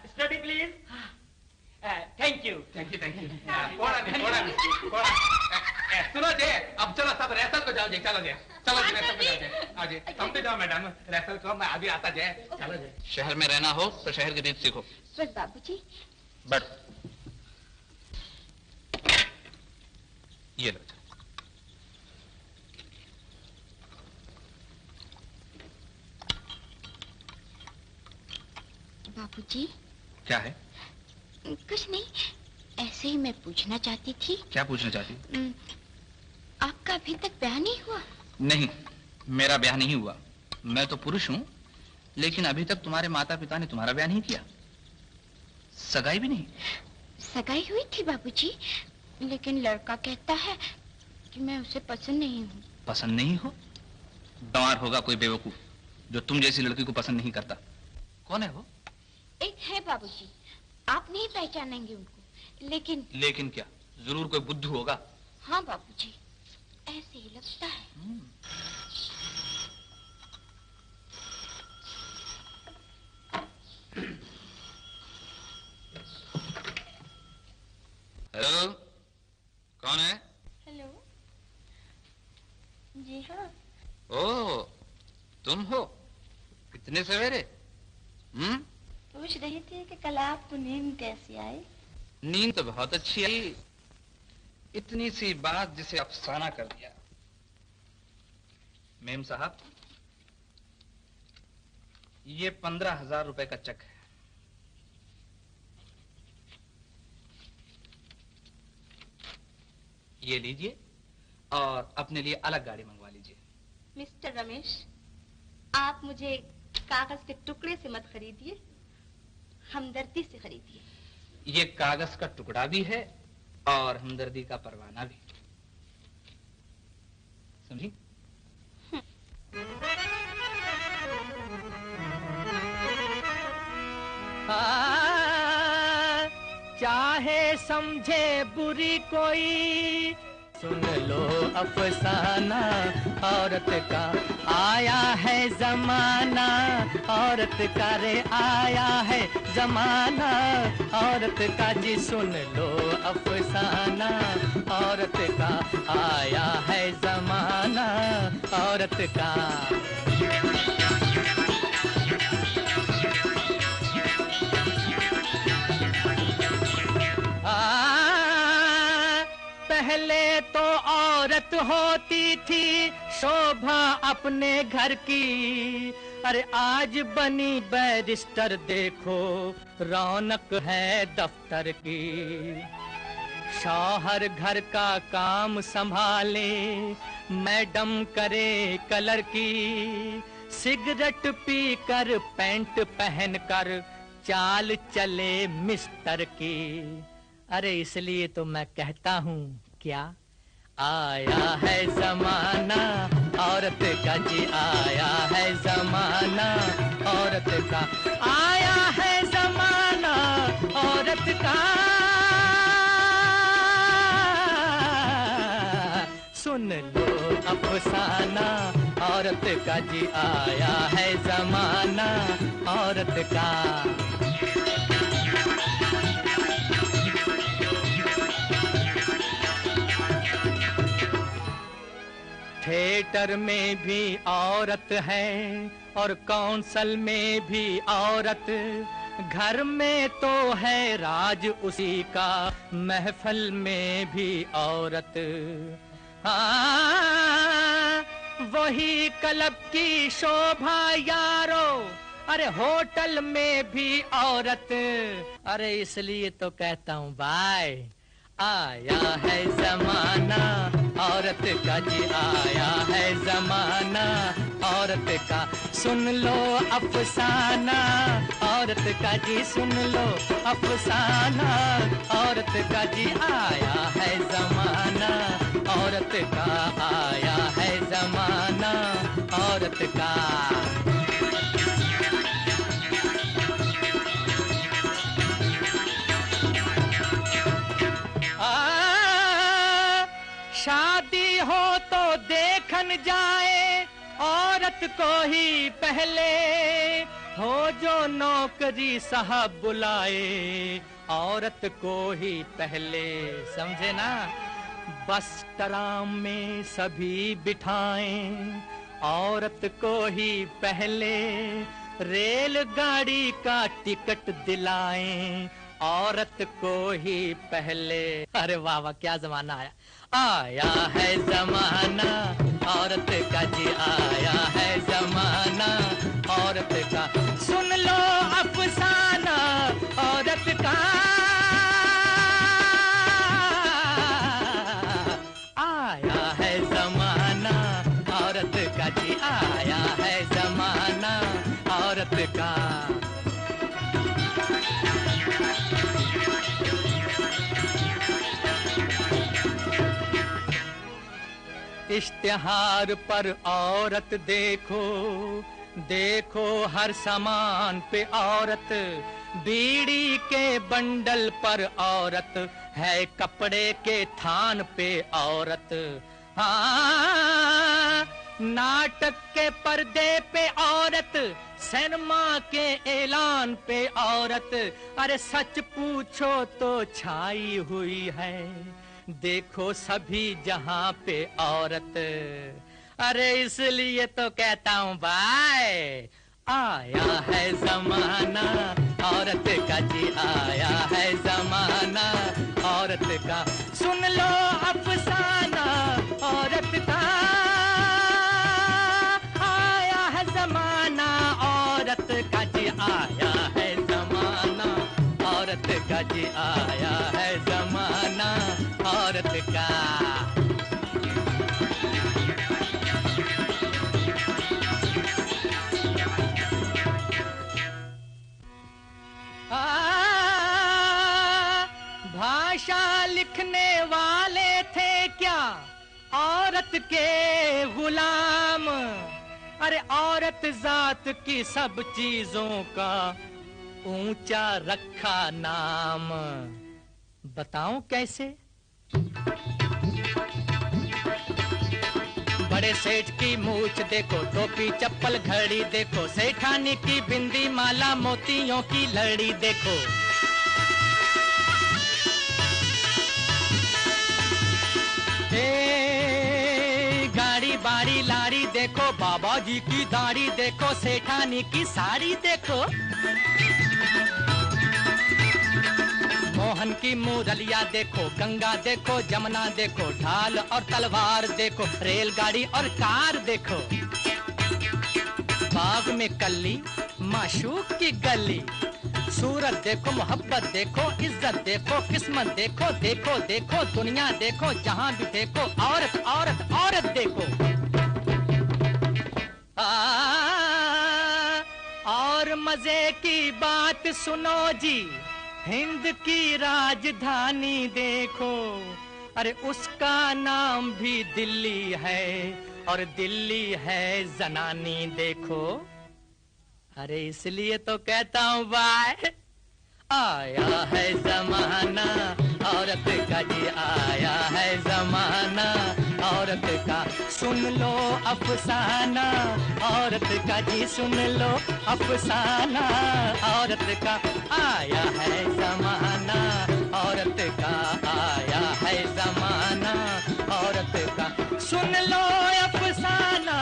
Study please. Thank you. थोड़ा नहीं। सुनो जी, अब चलो सब रेसल को जाओ जी, चलो जी, चलो जी रेसल को जाओ जी। हाँ जी, तुम भी जाओ मैडम रेसल को, मैं अभी आता जाए। चलो जी। शहर में रहना हो तो शहर की रीत सीखो। बस बाबूजी। बट ये लो बाबूजी। क्या है? कुछ नहीं, ऐसे ही मैं पूछना चाहती थी। क्या पूछना चाहती? आपका अभी तक ब्याह नहीं हुआ? नहीं, मेरा ब्याह नहीं हुआ। मैं तो पुरुष हूँ, लेकिन अभी तक तुम्हारे माता पिता ने तुम्हारा ब्याह नहीं किया, सगाई भी नहीं। सगाई हुई थी बाबूजी, लेकिन लड़का कहता है कि मैं उसे पसंद नहीं हूँ। पसंद नहीं हो? गंवार होगा कोई बेवकूफ जो तुम जैसी लड़की को पसंद नहीं करता। कौन है वो? एक है बाबूजी, आप नहीं पहचानेंगे उनको, लेकिन क्या? जरूर कोई बुद्धू होगा। हाँ बाबूजी, ऐसे ही लगता है। हेलो, कौन है? हेलो, जी हाँ। ओ, तुम हो? इतने सवेरे? पूछ रही थी कि कल आपको नींद कैसी आई? नींद तो बहुत अच्छी आई, इतनी सी बात जिसे अफसाना कर दिया। मेम साहब, ये 15,000 रुपए का चेक है। ये लीजिए और अपने लिए अलग गाड़ी मंगवा लीजिए। मिस्टर रमेश, आप मुझे कागज के टुकड़े से मत खरीदिए, हमदर्दी से खरीदिए। ये कागज का टुकड़ा भी है और हमदर्दी का परवाना भी, समझी? चाहे समझे बुरी कोई, सुन लो अफसाना औरत का आया है जमाना, औरत का रे आया है जमाना औरत का जी, सुन लो अफसाना औरत का आया है जमाना औरत का। पहले तो औरत होती थी शोभा अपने घर की, अरे आज बनी बैरिस्टर, देखो रौनक है दफ्तर की। शौहर घर का काम संभाले, मैडम करे कलर की, सिगरेट पी कर पैंट पहन कर चाल चले मिस्टर की। अरे इसलिए तो मैं कहता हूँ क्या, आया है जमाना औरत का जी, आया है जमाना औरत का, आया है जमाना औरत का। लो अफसाना, औरत का जी आया है जमाना, औरत का। थिएटर में भी औरत है और काउंसिल में भी औरत, घर में तो है राज उसी का, महफिल में भी औरत। वही क्लब की शोभा यारो, अरे होटल में भी औरत। अरे इसलिए तो कहता हूँ भाई, आया है जमाना औरत का जी, आया है जमाना औरत का। सुन लो अफसाना औरत का जी, सुन लो अफसाना औरत का जी, आया है जमाना औरत का, आया है जमाना औरत का। शादी हो तो देखन जाए औरत को ही पहले, हो जो नौकरी साहब बुलाए औरत को ही पहले, समझे ना। बस ट्राम में सभी बिठाएं औरत को ही पहले, रेलगाड़ी का टिकट दिलाएं औरत को ही पहले। अरे वाह वाह, क्या जमाना आया, आया है जमाना औरत का जी, आया है जमाना औरत का। सुन लो अफसाना औरत का, आया है जमाना औरत का जी, आया है जमाना औरत का। इश्तिहार पर औरत देखो, देखो हर सामान पे औरत, बीड़ी के बंडल पर औरत है, कपड़े के थान पे औरत। हाँ, नाटक के पर्दे पे औरत, सिनेमा के ऐलान पे औरत। अरे सच पूछो तो छाई हुई है, देखो सभी जहां पे औरत। अरे इसलिए तो कहता हूँ भाई, आया है जमाना औरत का जी, आया है जमाना औरत का। सुन लो अफसाना औरत का, आया है जमाना औरत का जी, आया है जमाना औरत का जी, आया है जमाना औरत का। भाषा लिखने वाले थे क्या औरत के गुलाम, अरे औरत जात की सब चीजों का ऊंचा रखा नाम। बताऊं कैसे? बड़े सेठ की मूछ देखो, टोपी चप्पल घड़ी देखो, सेठानी की बिंदी माला मोतियों की लड़ी देखो। गाड़ी बाड़ी लाड़ी देखो, बाबा जी की दाढ़ी देखो, सेठानी की साड़ी देखो। मोहन की मुरलिया देखो, गंगा देखो, जमुना देखो, ढाल और तलवार देखो, रेलगाड़ी और कार देखो। बाग में कली, माशूक की गली, सूरत देखो, मोहब्बत देखो, इज्जत देखो, किस्मत देखो, देखो देखो दुनिया देखो, जहां भी देखो औरत औरत औरत देखो। और मजे की बात सुनो जी, हिंद की राजधानी देखो, अरे उसका नाम भी दिल्ली है और दिल्ली है जनानी देखो। अरे इसलिए तो कहता हूँ भाई, आया है जमाना औरत का जी आया है जमाना, औरत का सुन लो अफसाना, औरत का जी सुन लो अफसाना, औरत का आया है जमाना, औरत का आया है जमाना, औरत का सुन लो अफसाना,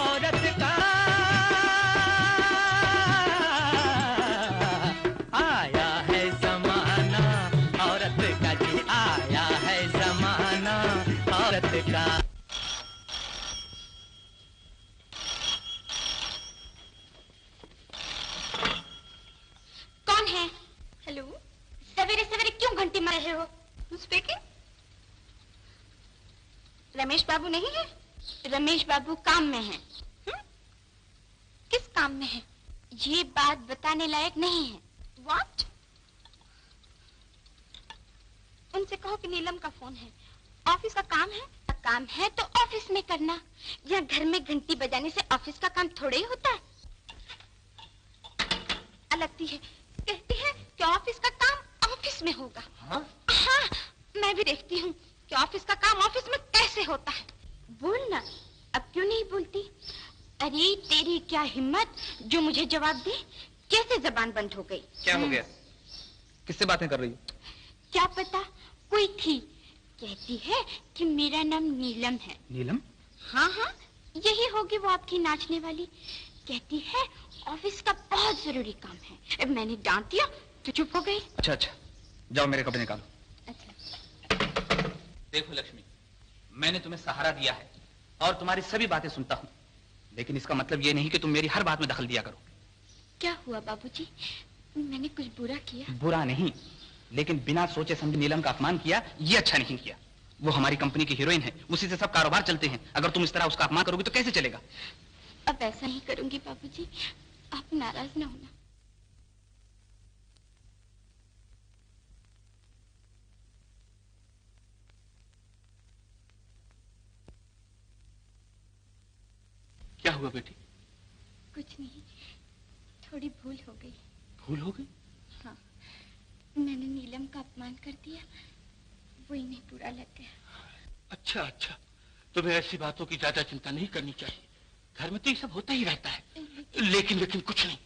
औरत का आया है जमाना, औरत का जी आया है जमाना, औरत का। कौन है? हेलो, सवेरे सवेरे क्यों घंटी मार रहे हो? स्पीकिंग। रमेश बाबू नहीं है? रमेश बाबू काम में हैं। किस काम में है? ये बात बताने लायक नहीं है। What? उनसे कहो कि नीलम का फोन है, ऑफिस का काम है। काम है तो ऑफिस में करना, या घर में घंटी बजाने से ऑफिस का काम थोड़े ही होता है। लगती है, कहती है कि ऑफिस का काम ऑफिस में होगा। हाँ, मैं भी देखती हूँ कि ऑफिस का काम ऑफिस में कैसे होता है। बोलना, अब क्यों नहीं बोलती? अरे तेरी क्या हिम्मत जो मुझे जवाब दे। कैसे जबान बंद हो गई? क्या हो गया? किससे बातें कर रही हो? क्या पता, कोई थी। कहती है कि मेरा नाम नीलम है। नीलम? हाँ हाँ, यही होगी वो आपकी नाचने वाली। कहती है ऑफिस का बहुत जरूरी काम है। मैंने डांट दिया तो चुप हो गई। अच्छा अच्छा, जाओ मेरे कपड़े निकालो। अच्छा। देखो लक्ष्मी, मैंने तुम्हें सहारा दिया है और तुम्हारी सभी बातें सुनता हूँ, लेकिन इसका मतलब ये नहीं कि तुम मेरी हर बात में दखल दिया करो। क्या हुआ बाबूजी? मैंने कुछ बुरा किया? बुरा नहीं, लेकिन बिना सोचे समझे नीलम का अपमान किया, ये अच्छा नहीं किया। वो हमारी कंपनी की हीरोइन है, उसी से सब कारोबार चलते हैं। अगर तुम इस तरह उसका अपमान करोगी तो कैसे चलेगा? अब ऐसा नहीं करूंगी बाबूजी, आप नाराज ना होना। क्या हुआ बेटी? कुछ नहीं, थोड़ी भूल हो गई। भूल हो गई? हाँ, मैंने नीलम का अपमान कर दिया, वो इन्हें बुरा लग गया। अच्छा अच्छा, तुम्हें ऐसी बातों की ज्यादा चिंता नहीं करनी चाहिए। घर में तो ये सब होता ही रहता है। लेकिन कुछ नहीं,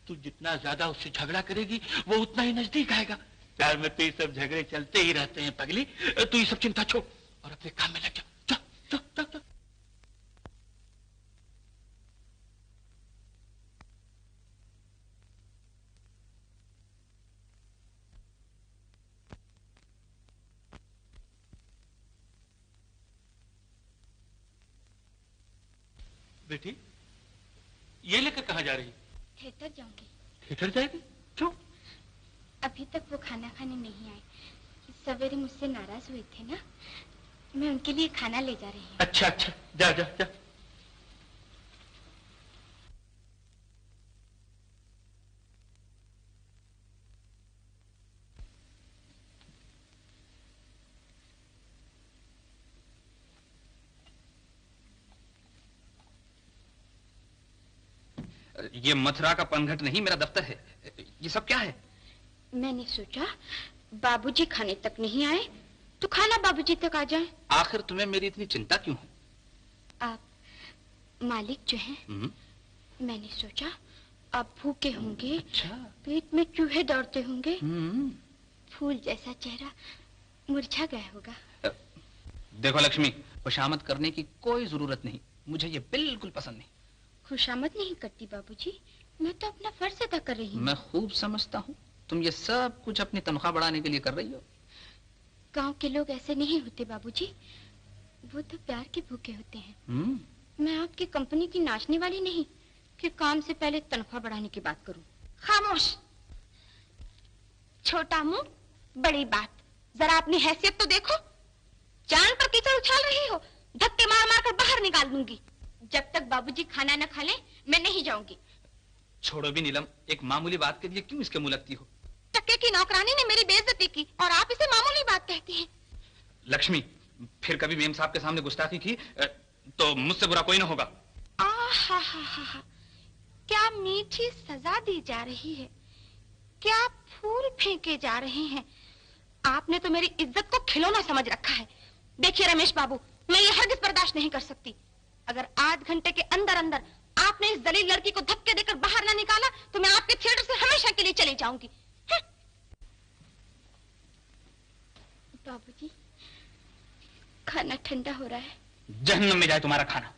तू जितना ज्यादा उससे झगड़ा करेगी वो उतना ही नजदीक आएगा। प्यार में तो ये सब झगड़े चलते ही रहते हैं पगली। तू ये सब चिंता छोड़ और अपने काम में लग जा। बेटी, ये लेकर कहाँ जा रही? थिएटर जाऊंगी। थिएटर जाएगी? क्यों? अभी तक वो खाना खाने नहीं आए। सवेरे मुझसे नाराज हुए थे ना, मैं उनके लिए खाना ले जा रही हूँ। अच्छा अच्छा, जा जा जा। ये मथुरा का पनघट नहीं, मेरा दफ्तर है। ये सब क्या है? मैंने सोचा बाबूजी खाने तक नहीं आए तो खाना बाबूजी तक आ जाए। आखिर तुम्हें मेरी इतनी चिंता क्यों है? आप मालिक जो हैं, मैंने सोचा आप भूखे होंगे। अच्छा। पेट में चूहे दौड़ते होंगे, फूल जैसा चेहरा मुरझा गया होगा। देखो लक्ष्मी, खुशामद करने की कोई जरूरत नहीं, मुझे ये बिल्कुल पसंद नहीं। खुशामद नहीं करती बाबूजी, मैं तो अपना फर्ज अदा कर रही हूँ। मैं खूब समझता हूँ, तुम ये सब कुछ अपनी तनख्वाह बढ़ाने के लिए कर रही हो। गांव के लोग ऐसे नहीं होते बाबूजी, वो तो प्यार के भूखे होते हैं। मैं आपकी कंपनी की नाचने वाली नहीं कि काम से पहले तनख्वाह बढ़ाने की बात करूं। खामोश, छोटा मुंह बड़ी बात। जरा अपनी हैसियत तो देखो। जान पर कीचड़ उछाल रही हो, धक्के मार मार कर बाहर निकाल दूंगी। जब तक बाबूजी खाना न खा लें, मैं नहीं जाऊंगी। छोड़ो भी नीलम, एक मामूली बात के लिए क्यों इसके मुंह लगती हो? टक्के की नौकरानी ने मेरी बेइज्जती की और आप इसे मामूली बात कहती हैं। लक्ष्मी, फिर कभी मेम साहब के सामने गुस्ताखी की तो मुझसे बुरा कोई ना होगा। आहा, क्या मीठी सजा दी जा रही है, क्या फूल फेंके जा रहे हैं। आपने तो मेरी इज्जत को खिलौना समझ रखा है। देखिए रमेश बाबू, मैं ये हरगिज बर्दाश्त नहीं कर सकती। अगर आध घंटे के अंदर अंदर आपने इस दलील लड़की को धक्के देकर बाहर ना निकाला तो मैं आपके थिएटर से हमेशा के लिए चली जाऊंगी। बाबूजी, खाना ठंडा हो रहा है। जहन्नम में जाए तुम्हारा खाना।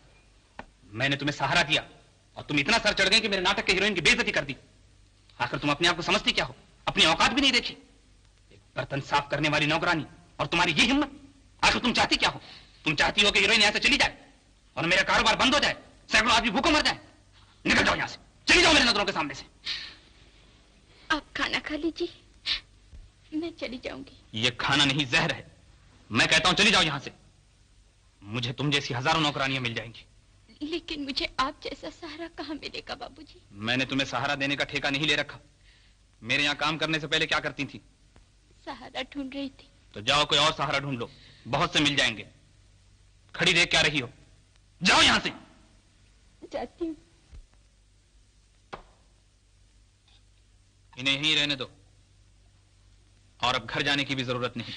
मैंने तुम्हें सहारा दिया और तुम इतना सर चढ़ गए कि मेरे नाटक के हीरोइन की बेइज्जती कर दी। आखिर तुम अपने आप को समझती क्या हो? अपनी औकात भी नहीं देखी। एक बर्तन साफ करने वाली नौकरानी और तुम्हारी ये हिम्मत। आखिर तुम चाहती क्या हो? तुम चाहती हो कि हीरोइन यहां से चली जाए और मेरा कारोबार बंद हो जाए, सैकड़ों आदमी भूखों मर जाए। निकल जाओ यहां से, चली जाओ मेरी नजरों के सामने से। आप खाना खा लीजिए, मैं चली जाऊंगी। ये खाना नहीं, जहर है। मैं कहता हूं चली जाओ यहां से। मुझे तुम जैसी हजारों नौकरानियां मिल जाएंगी। लेकिन मुझे आप जैसा सहारा कहाँ मिलेगा बाबूजी? मैंने तुम्हें सहारा देने का ठेका नहीं ले रखा। मेरे यहाँ काम करने से पहले क्या करती थी? सहारा ढूंढ रही थी। तो जाओ कोई और सहारा ढूंढ लो, बहुत से मिल जाएंगे। खड़ी देख क्या रही हो? जाओ यहां से। जाती हूँ। इन्हें यहीं रहने दो और अब घर जाने की भी जरूरत नहीं।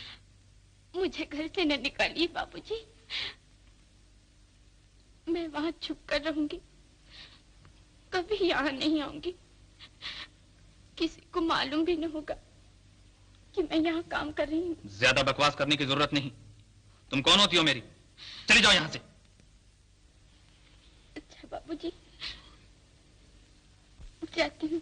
मुझे घर से न निकालिए बाबूजी, मैं वहां छुप कर रहूंगी, कभी यहाँ नहीं आऊंगी। किसी को मालूम भी न होगा कि मैं यहाँ काम कर रही हूँ। ज्यादा बकवास करने की जरूरत नहीं। तुम कौन होती हो मेरी? चली जाओ यहाँ से। अच्छा बाबूजी, जाती हूँ।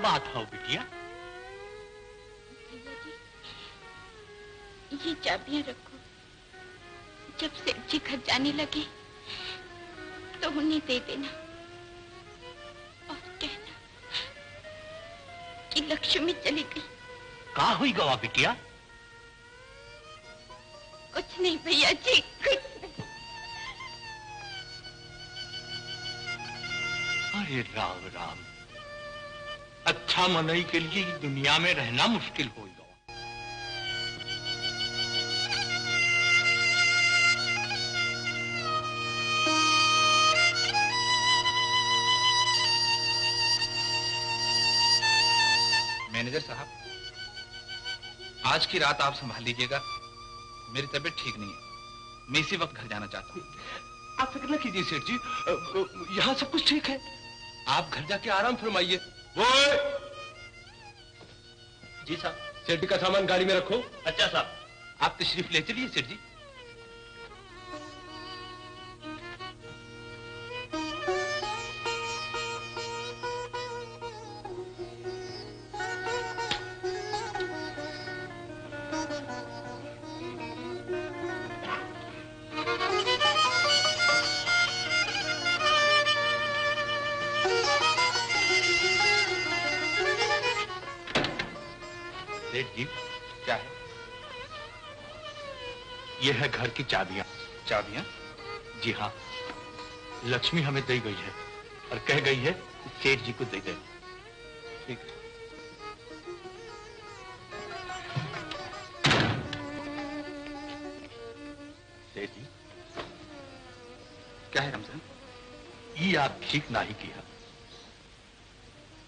बात हो बिटिया? भैया जी, ये चाबियां रखो। जब सेठ जी घर जाने लगे तो उन्हें दे देना और कहना कि लक्ष्मी चली गई। कहाँ हुई गवा बिटिया? कुछ नहीं भैया जी, कुछ नहीं। अरे राम राम, अच्छा मनई के लिए दुनिया में रहना मुश्किल हो गया। मैनेजर साहब, आज की रात आप संभाल लीजिएगा। मेरी तबीयत ठीक नहीं है, मैं इसी वक्त घर जाना चाहता हूँ। आप फिक्र न कीजिए सेठ जी, यहाँ सब कुछ ठीक है। आप घर जाके आराम फरमाइए। जी साहब। सेठ जी का सामान गाड़ी में रखो। अच्छा साहब। आप तशरीफ ले चलिए सेठ जी। सेठ जी, क्या है? ये है घर की चाबियां। चाबियां? जी हाँ, लक्ष्मी हमें दी गई है और कह गई है सेठ जी को दे दे। ठीक है। सेठ जी, क्या है रमजान? ये आप ठीक नहीं किया।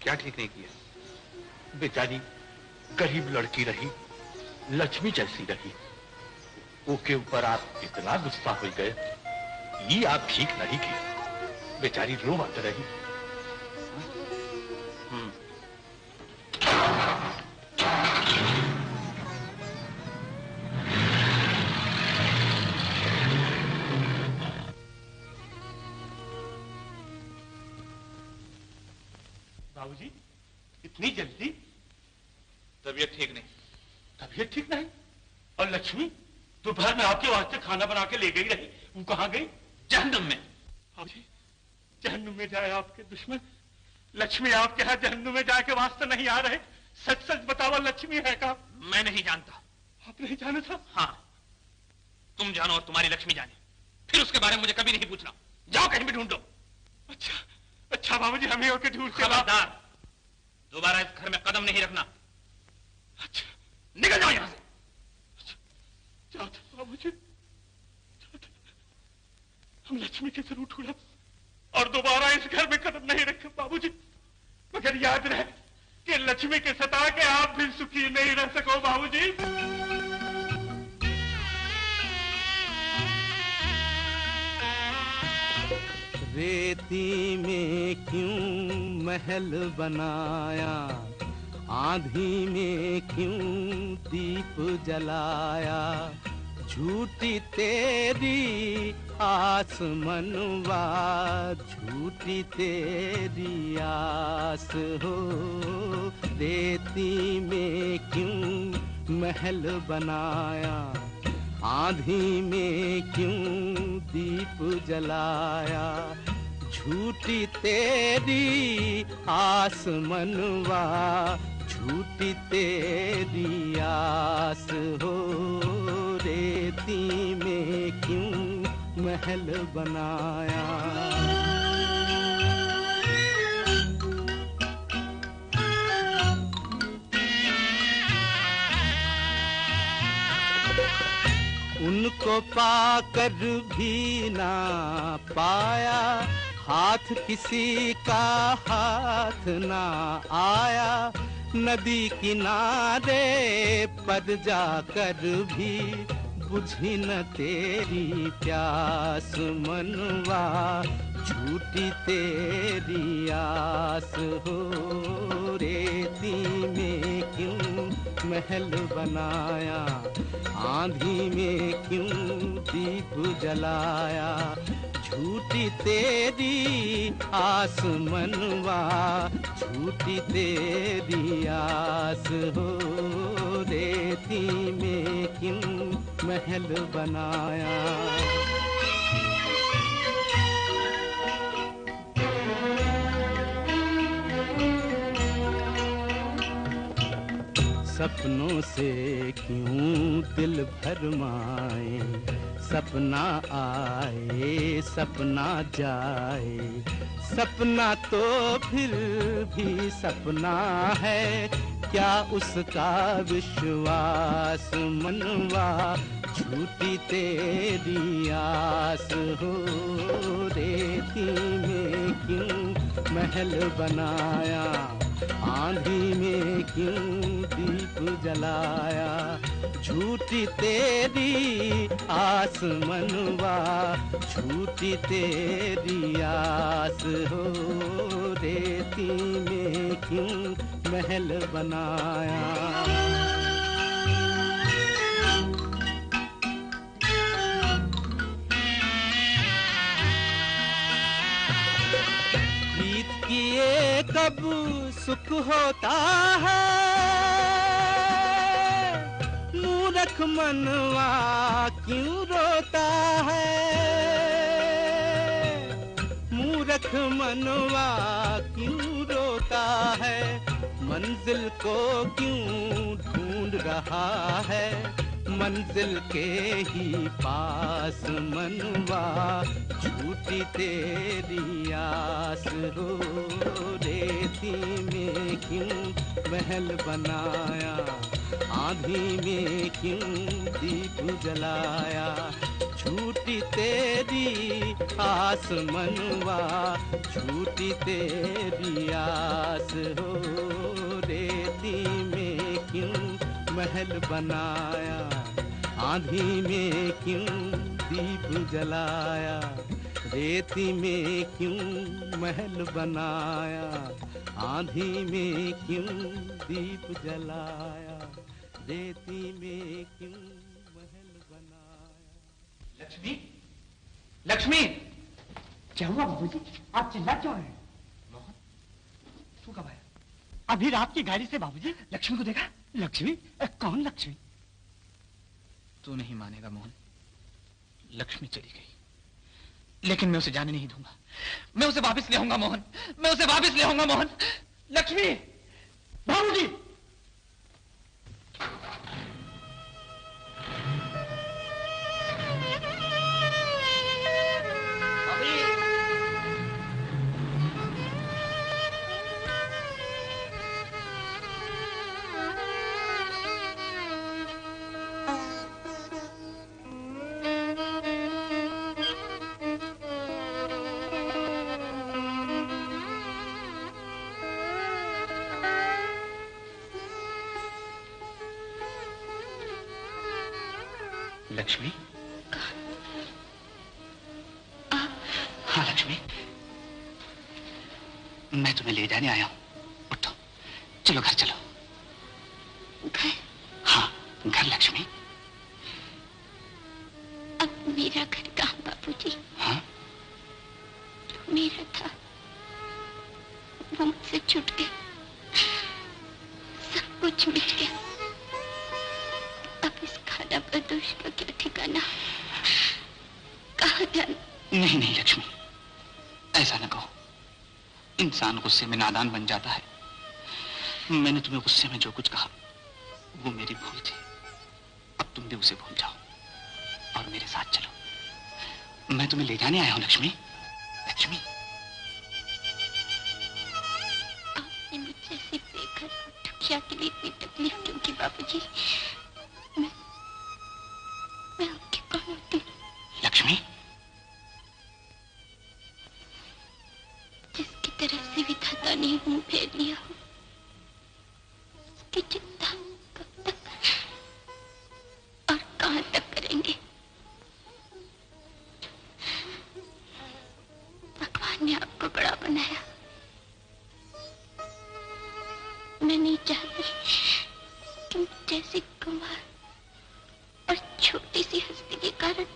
क्या ठीक नहीं किया? बेचारी गरीब लड़की रही, लक्ष्मी जैसी रही, उसके ऊपर आप इतना गुस्सा हो गए। ये आप ठीक नहीं किया। बेचारी रोवत रही। बाबूजी, इतनी जल्दी? तबीयत ठीक नहीं। तबीयत ठीक नहीं? और लक्ष्मी दोपहर में आपके वास्ते खाना बना के ले गई रही, वो कहाँ गई? जहन्नुम में। जहन्नुम में जाए आपके दुश्मन। लक्ष्मी आपके यहाँ जहन्नुम में जाके वास्ते नहीं आ रहे। सच सच बताओ लक्ष्मी है कहाँ? मैं नहीं जानता। आप नहीं जाना था? हाँ, तुम जानो और तुम्हारी लक्ष्मी जाने, फिर उसके बारे में मुझे कभी नहीं पूछना। जाओ कहीं भी ढूंढो। अच्छा अच्छा बाबूजी, हमें होकर ढूंढ के। खबरदार, दोबारा इस घर में कदम नहीं रखना। अच्छा, निकल जाओ यहाँ से। जाते बाबूजी, हम लक्ष्मी के जरूर ढूंढा और दोबारा इस घर में कदम नहीं रखे बाबूजी। मगर याद रहे कि लक्ष्मी के सता के आप भी सुखी नहीं रह सको बाबूजी। रेती में क्यों महल बनाया, आंधी में क्यों दीप जलाया, झूठी तेरी आस मनवा, झूठी तेरी आस हो। रेती में क्यों महल बनाया, आंधी में क्यों दीप जलाया, झूठी तेरी आस मनवा, झूठी तेरी आस हो। रेती में क्यों महल बनाया। उनको पाकर भी ना पाया, हाथ किसी का हाथ ना आया, नदी किनारे पर जाकर भी बुझी न तेरी प्यास मनवा, झूठी तेरी आस हो। रेती में क्यों महल बनाया, आंधी में क्यों दीप जलाया, झूठी तेरी आस मनवा, झूठी तेरी आस हो। रेती में क्यों महल बनाया। सपनों से क्यों दिल भरमाए, सपना आए सपना जाए, सपना तो फिर भी सपना है, क्या उसका विश्वास मनवा, झूठी तेरी आस हो। रेती में क्यों महल बनाया, आंधी में क्यों दीप जलाया, झूठी तेरी आस मनवा, झूठी तेरी आस हो। रेती में क्यों महल बनाया। किए कब सुख होता है, मूर्ख मनवा क्यों रोता है, मूर्ख मनवा क्यों रोता है, मंजिल को क्यों ढूंढ रहा है, मंजिल के ही पास मनवा, झूठी तेरी आस हो। रेती में क्यों महल बनाया, आंधी में क्यों दीप जलाया, झूठी तेरी आस मनवा, झूठी तेरी आस हो। रेती में क्यों महल बनाया, आंधी में क्यों दीप जलाया, रेती में क्यों महल बनाया, आंधी में क्यों दीप जलाया, रेती में क्यों महल बनाया। लक्ष्मी, लक्ष्मी, क्या हुआ बाबूजी? आप चिल्ला क्यों रहे? मोहन, तू कब आया? अभी रात की गाड़ी से बाबूजी। लक्ष्मी को देखा? लक्ष्मी? कौन लक्ष्मी? तू नहीं मानेगा मोहन, लक्ष्मी चली गई, लेकिन मैं उसे जाने नहीं दूंगा। मैं उसे वापस ले आऊंगा मोहन, मैं उसे वापस ले आऊंगा मोहन। लक्ष्मी! बाबूजी! लक्ष्मी? हाँ लक्ष्मी, मैं तुम्हें ले जाने आया हूँ। उठो, चलो घर चलो। घर? हाँ, घर लक्ष्मी। अब मेरा घर कहाँ बाबूजी? हाँ? जो मेरा था वो मुझसे छूट गया, सब कुछ मिट गया। अब इस खाना बदोश का क्या ठिकाना, कहाँ जाना? नहीं नहीं लक्ष्मी, ऐसा न कहो। इंसान गुस्से में नादान बन जाता है। मैंने तुम्हें गुस्से में जो कुछ कहा वो मेरी भूल थी। अब तुम भी उसे भूल जाओ और मेरे साथ चलो। मैं तुम्हें ले जाने आया हूं लक्ष्मी। लक्ष्मी, आपने मुझसे सिर्फ बेघर और दुखिया के लिए इतनी तकलीफ क्यों की बाबूजी? मैं आपकी कौन होती हूँ? लक्ष्मी, जिसकी तरफ से विधाता ने मुंह फेर लिया हो, उसकी चिंता कब तक और कहां तक करेंगे? भगवान ने आपको बड़ा बनाया। मैं नहीं चाहती कि मुझ जैसी कुंवार और छोटी सी हस्ती के कारण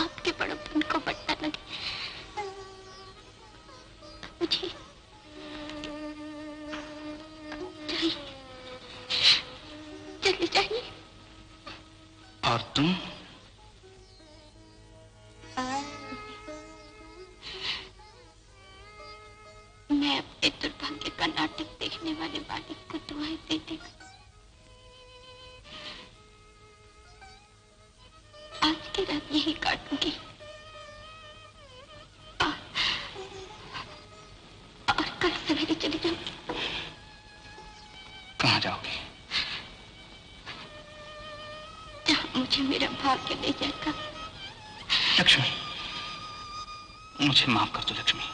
आपके बड़प्पन को बट्टा लगे। मुझे जाइए, चले जाइए। और तुम? मैं अपने दुर्भाग्य का नाटक देखने वाले बालक को दुआएं दे देगा। आज की रात यही काटूंगी और कल सवेरे चली जाऊंगी। कहाँ जाओगी? जहाँ मुझे मेरा भाग्य ले जाएगा। लक्ष्मी, मुझे माफ कर दो लक्ष्मी।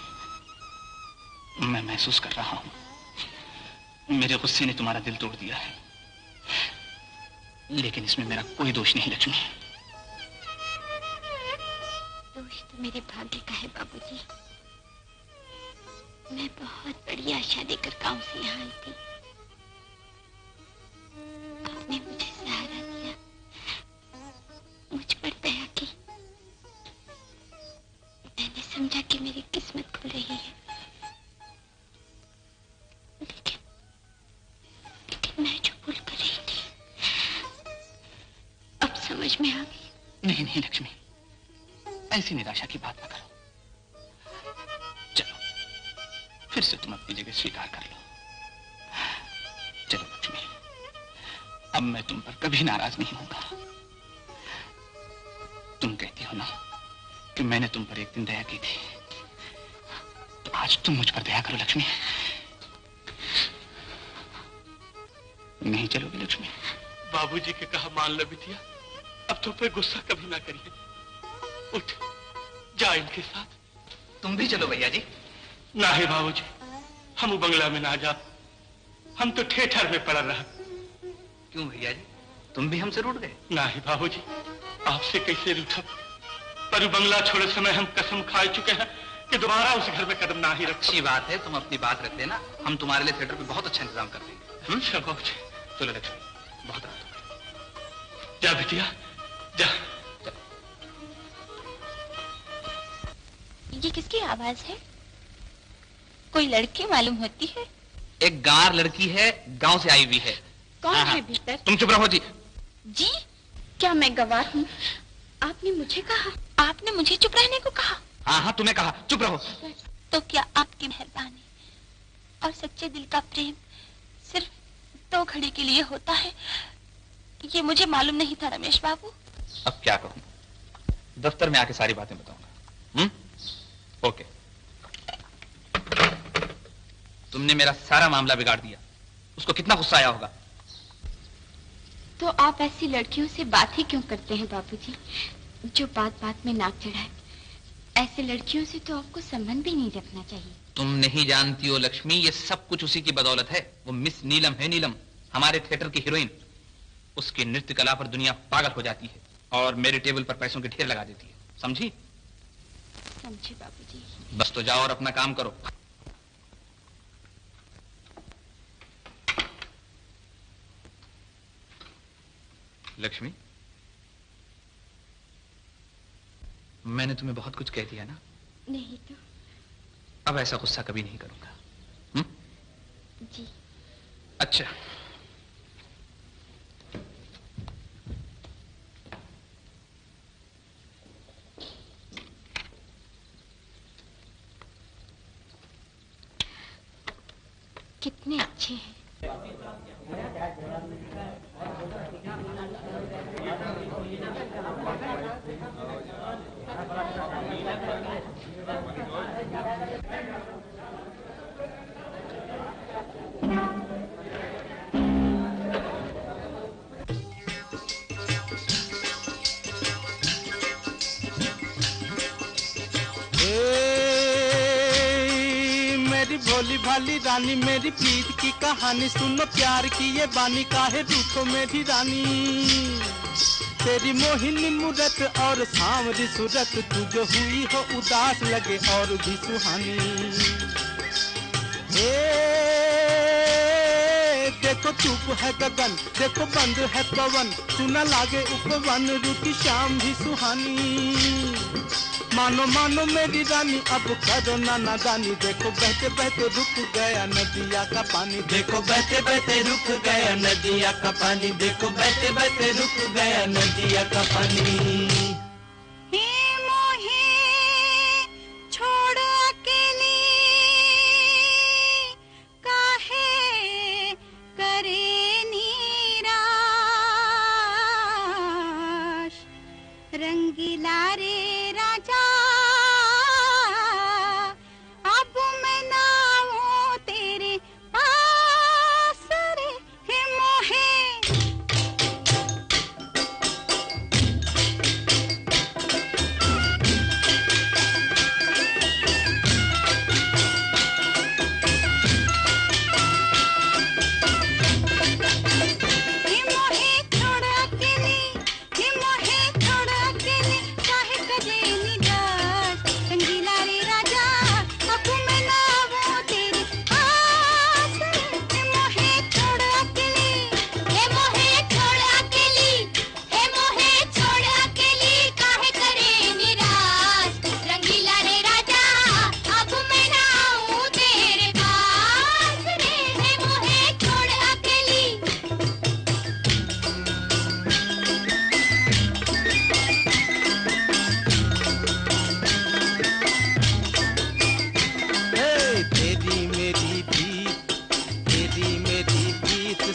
मैं महसूस कर रहा हूं मेरे गुस्से ने तुम्हारा दिल तोड़ दिया है, लेकिन इसमें मेरा कोई दोष नहीं लक्ष्मी। दोष तो मेरे भाग्य का है बाबूजी। मैं बहुत बड़ी आशा लेकर गांव से यहाँ आई थी। आपने मुझे सहारा दिया, मुझ पर दया की। मैंने समझा कि मेरी किस्मत खुल रही है, लेकिन मैं जो भूल कर रही थी अब समझ में आ गई। नहीं नहीं लक्ष्मी, ऐसी निराशा की बात न करो। चलो, फिर से तुम अपनी जगह स्वीकार कर लो। चलो लक्ष्मी, अब मैं तुम पर कभी नाराज नहीं होगा। तुम कहती हो ना कि मैंने तुम पर एक दिन दया की थी, तो आज तुम मुझ पर दया करो लक्ष्मी। नहीं चलोगी लक्ष्मी? बाबूजी के कहा मान लो बिटिया, अब तुम पे गुस्सा कभी ना करिए। उठ जा इनके साथ। तुम भी चलो भैया जी। ना है बाबूजी, हम बंगला में ना जा, हम तो ठेठर में पड़ा रहा। क्यों भैया जी, तुम भी हमसे रूठ गए? ना है बाबूजी, आपसे कैसे रूठा, पर बंगला छोड़े समय हम कसम खा चुके हैं कि दोबारा उस घर में कदम ना ही रख। अच्छी बात है, तुम अपनी बात रख देना, हम तुम्हारे लिए थिएटर पे बहुत अच्छा इंतजाम कर देंगे। अच्छा बाबूजी। चलो लक्ष्मी, बहुत रात हो गई। जा बिटिया जा। ये किसकी आवाज है? कोई लड़की मालूम होती है। एक गार लड़की है, गांव से आई हुई है। कौन है भीतर? तुम चुप रहो जी। जी, क्या मैं गवार हूँ? आपने मुझे कहा, आपने मुझे चुप रहने को कहा। हाँ हाँ, तुम्हें कहा चुप रहो। तो क्या आपकी मेहरबानी और सच्चे दिल का प्रेम सिर्फ 2 घड़ी के लिए होता है, ये मुझे मालूम नहीं था रमेश बाबू। अब क्या कहूँ, दफ्तर में आके सारी बातें बताऊंगा। ओके। तुमने मेरा सारा मामला बिगाड़ दिया, उसको कितना गुस्सा आया होगा। तो आप ऐसी लड़कियों से बात ही क्यों करते हैं बाबूजी, जो बात बात में नाक चढ़ाए? ऐसे लड़कियों से तो आपको संबंध भी नहीं रखना चाहिए। तुम नहीं जानती हो लक्ष्मी, ये सब कुछ उसी की बदौलत है। वो मिस नीलम है, नीलम, हमारे थिएटर की हीरोइन। उसकी नृत्य कला पर दुनिया पागल हो जाती है और मेरे टेबल पर पैसों के ढेर लगा देती है। समझी? समझे बाबूजी। बस तो जाओ और अपना काम करो। लक्ष्मी, मैंने तुम्हें बहुत कुछ कह दिया ना? नहीं तो। अब ऐसा गुस्सा कभी नहीं करूंगा। जी। अच्छा, कितने अच्छे हैं। भोली भाली रानी, मेरी प्रीत की कहानी सुनो, प्यार की ये बानी, काहे रूठो मेरी रानी। तेरी मोहिनी मूरत और सांवरी सूरत, तू जो हुई हो उदास लगे और भी सुहानी। देखो चुप है गगन, देखो बंद है पवन, सुना लागे उपवन, रुकी शाम भी सुहानी। मानो मानो मेरी रानी, अब करो ना नादानी, देखो बहते बहते रुक गया नदिया का पानी। देखो बहते बहते रुक गया नदिया का पानी, देखो बहते बहते रुक गया नदिया का पानी। रंगीला रे राजा, अब मैं ना हूँ तेरे पास रे, हे मोहे।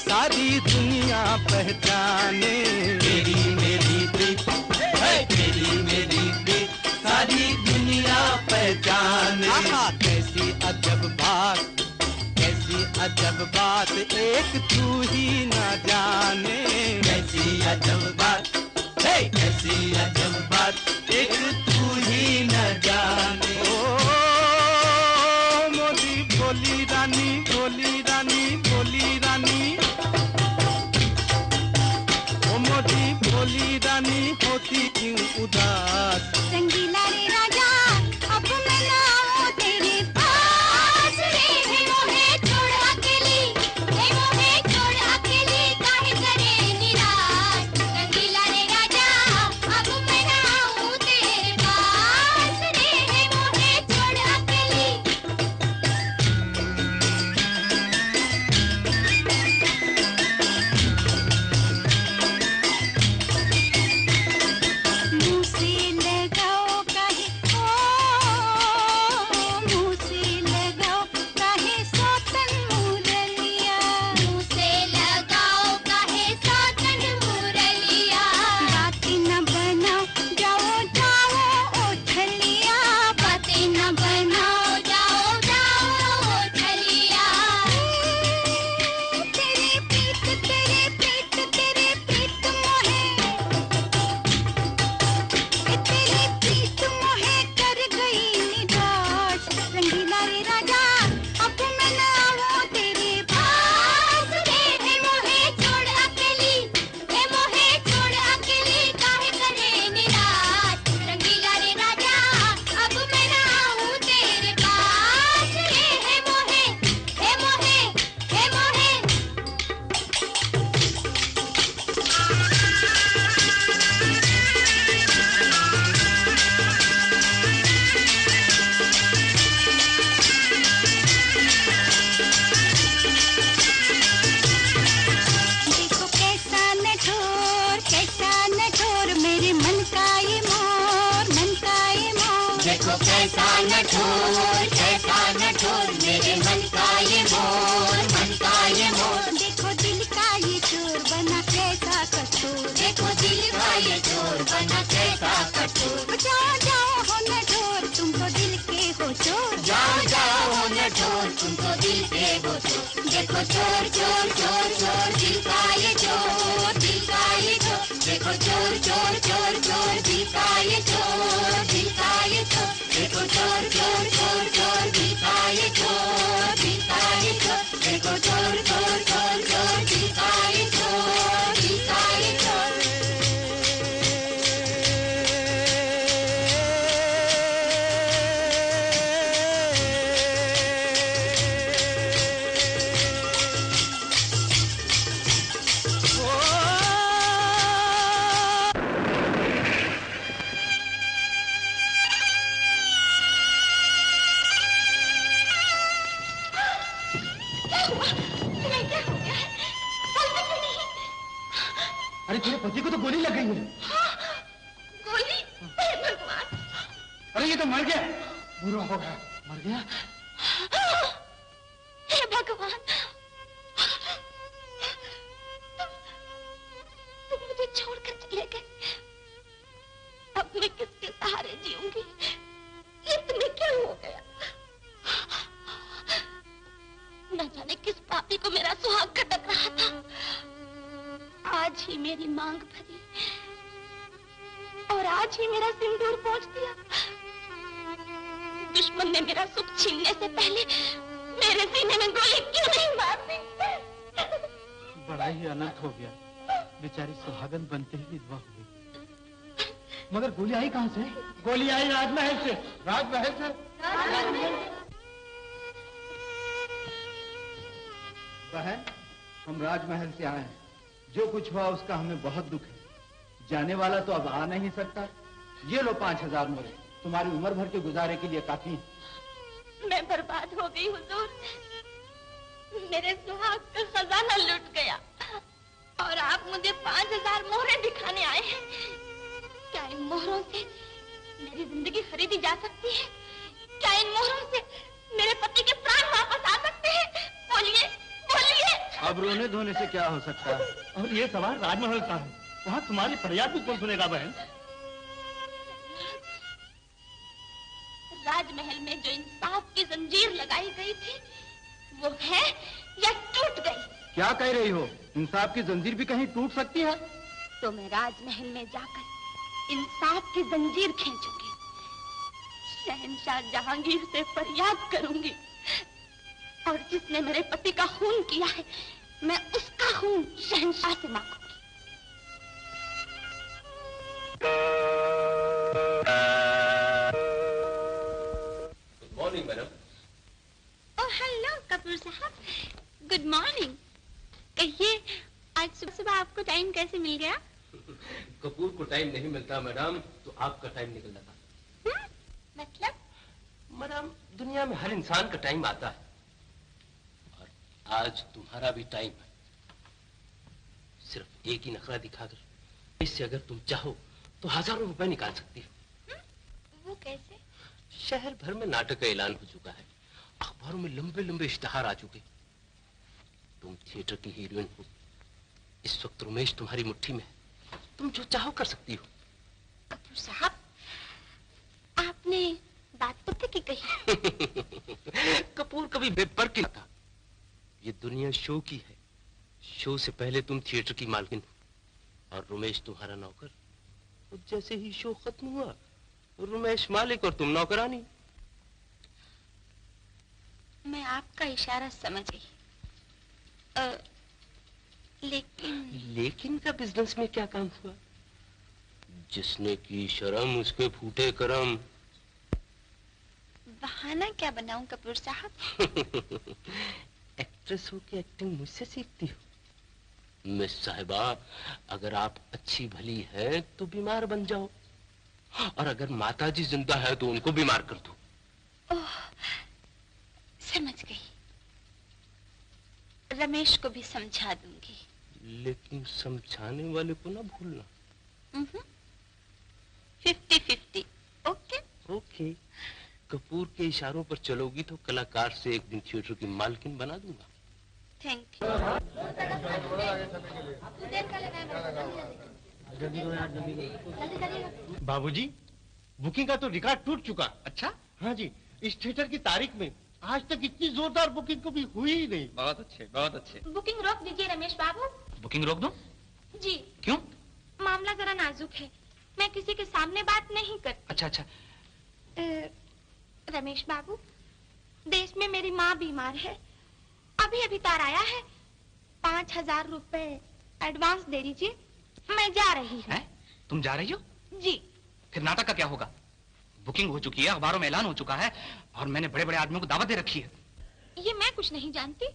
सारी दुनिया पहचाने, तेरी मेरी प्रीत, तेरी मेरी प्रीत, सारी दुनिया पहचाने। आहा कैसी अजब बात, कैसी अजब बात, एक तू ही न जाने। कैसी अजब बात, कैसी अजब बात, एक तू ही न जाने। ओ मोरी भोली रानी, भोली रानी, भोली रानी, भोली रानी होती क्यों उदास। रंगीला रे राजा, अब मैं ना हूँ तेरे पास रे, हे मोहे छोड़ अकेली, हे मोहे छोड़ अकेली, काहे करे निराश। रंगीला रे राजा, अब मैं ना हूँ तेरे पास रे, हे मोहे छोड़ अकेली। कैसा नठोर मेरे मन का ये मोर, मन का ये मोर। देखो दिल का ये चोर बना कैसा कठोर, देखो दिल का ये चोर बना कैसा कठोर। जाओ जाओ हो नठोर तुम तो दिल के हो चोर, जाओ जाओ हो नठोर तुम तो दिल के हो चोर। देखो चोर चोर चोर चोर दिल का ये चोर, दिल का ये चोर। देखो चोर चोर चोर चोर दिल का ये चोर, दिल का ये चोर। देखो चोर चोर चोर चोर दिल का ये चोर, दिल का ये चोर। देखो चोर चोर चोर चोर दिल का ये चोर, दिल का ये चोर। अरे तेरे पति को तो गोली लग गई है। गोली? हे भगवान! अरे ये तो मर गया, बुरा हो गया, मर गया। हे भगवान! तुम मुझे छोड़कर चले गए। अब मैं किसके सहारे जीऊंगी? ये तुम्हें क्या हो गया? न जाने किस पापी को मेरा सुहाग खटक रहा था। आज ही मेरी मांग भरी और आज ही मेरा सिंदूर पहुंच दिया। दुश्मन ने मेरा सुख छीनने से पहले मेरे सीने में गोली क्यों नहीं मार दी? बड़ा ही अनर्थ हो गया, बेचारी सुहागन बनते ही विधवा हो गई। मगर गोली आई कहां से? गोली आई राजमहल से। राजमहल से? बहन, हम राजमहल से आए हैं। जो कुछ हुआ उसका हमें बहुत दुख है। जाने वाला तो अब आ नहीं सकता। ये लो 5000 मोहरे, तुम्हारी उम्र भर के गुजारे के लिए काफी है। मैं बर्बाद हो गई हुजूर। मेरे सुहाग का खजाना लुट गया और आप मुझे 5000 मोहरे दिखाने आए हैं। क्या इन मोहरों से मेरी जिंदगी खरीदी जा सकती है? क्या इन मोहरों से मेरे पति के प्राण वापस आ सकते हैं? बोलिए, बोलिए। अब रोने धोने से क्या हो सकता है? और ये सवाल राजमहल का है, वहाँ तुम्हारी फरियाद भी कौन सुनेगा बहन? राजमहल में जो इंसाफ की जंजीर लगाई गई थी वो है या टूट गई? क्या कह रही हो? इंसाफ की जंजीर भी कहीं टूट सकती है? तो मैं राजमहल में जाकर इंसाफ की जंजीर खींचूंगी। शहंशाह जहांगीर से फरियाद करूंगी और जिसने मेरे पति का खून किया है मैं उसका खून शहंशाह से मांगूंगी। Good morning madam. Oh hello Kapoor साहब, गुड मॉर्निंग। कहिए आज सुबह सुबह आपको टाइम कैसे मिल गया? कपूर को टाइम नहीं मिलता मैडम तो आपका टाइम निकल जाता। मतलब? मैडम दुनिया में हर इंसान का टाइम आता है और आज तुम्हारा भी टाइम है। सिर्फ एक ही नखरा दिखाकर इससे अगर तुम चाहो तो हजारों रुपए निकाल सकती हो। वो कैसे? शहर भर में नाटक का ऐलान हो चुका है, अखबारों में लंबे लंबे इश्तिहार आ चुके। तुम थिएटर की हीरोइन हो, इस वक्त रमेश तुम्हारी मुट्ठी में है, तुम जो चाहो कर सकती हो। कपूर साहब आपने बात तो की कही। कपूर कभी बेपर की था। ये दुनिया शो की है, शो से पहले तुम थिएटर की मालकिन हो और रमेश तुम्हारा नौकर। और जैसे ही शो खत्म हुआ रमेश मालिक और तुम नौकरानी। मैं आपका इशारा समझ गई। लेकिन का बिजनेस में क्या काम हुआ? जिसने की शर्म उसके फूटे करम। बहाना क्या बनाऊं कपूर साहब? एक्ट्रेस हो के एक्टिंग मुझसे सीखती हो? मिस साहिबा, अगर आप अच्छी भली हैं तो बीमार बन जाओ और अगर माताजी जिंदा है तो उनको बीमार कर दो। ओह, समझ गई। रमेश को भी समझा दूंगी। लेकिन समझाने वाले को ना भूलना। 50-50। ओके? ओके। कपूर के इशारों पर चलोगी तो कलाकार से एक दिन थिएटर की मालकिन बना दूंगा। Thank you. बाबूजी, बुकिंग का तो रिकॉर्ड टूट चुका। अच्छा? हाँ जी, इस थिएटर की तारीख में आज तक इतनी जोरदार बुकिंग कभी हुई ही नहीं। बहुत अच्छे, बहुत अच्छे। बुकिंग रोक दीजिए रमेश बाबू। बुकिंग रोक दूं? जी। क्यों? मामला जरा नाजुक है, मैं किसी के सामने बात नहीं करती। अच्छा अच्छा। रमेश बाबू, देश में मेरी माँ बीमार है, अभी अभी तार आया है, 5,000 रुपए एडवांस दे दीजिए, मैं जा रही हूँ। तुम जा रही हो? जी। फिर नाटक का क्या होगा? बुकिंग हो चुकी है, अखबारों में ऐलान हो चुका है और मैंने बड़े बड़े आदमियों को दावत दे रखी है। ये मैं कुछ नहीं जानती,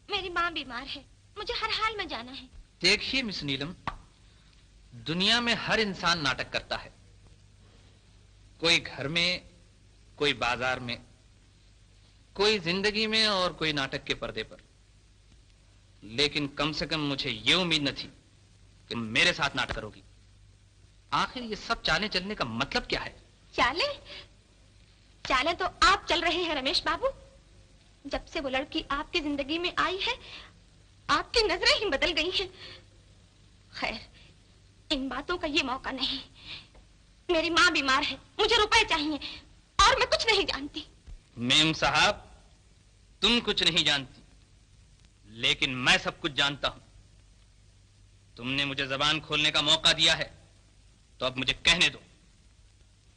मेरी माँ बीमार है, मुझे हर हाल में जाना है। देखिए मिस नीलम, दुनिया में हर इंसान नाटक करता है, कोई घर में, कोई बाजार में, कोई जिंदगी में और कोई नाटक के पर्दे पर। लेकिन कम से कम मुझे ये उम्मीद न थी कि मेरे साथ नाटक करोगी। आखिर ये सब चाले चलने का मतलब क्या है? चाले? चाले तो आप चल रहे हैं रमेश बाबू। जब से वो लड़की आपकी जिंदगी में आई है, आपकी नजरें ही बदल गई हैं। खैर, इन बातों का ये मौका नहीं। मेरी माँ बीमार है, मुझे रुपए चाहिए और मैं कुछ नहीं जानती। मेम साहब, तुम कुछ नहीं जानती, लेकिन मैं सब कुछ जानता हूं। तुमने मुझे जबान खोलने का मौका दिया है, तो अब मुझे कहने दो।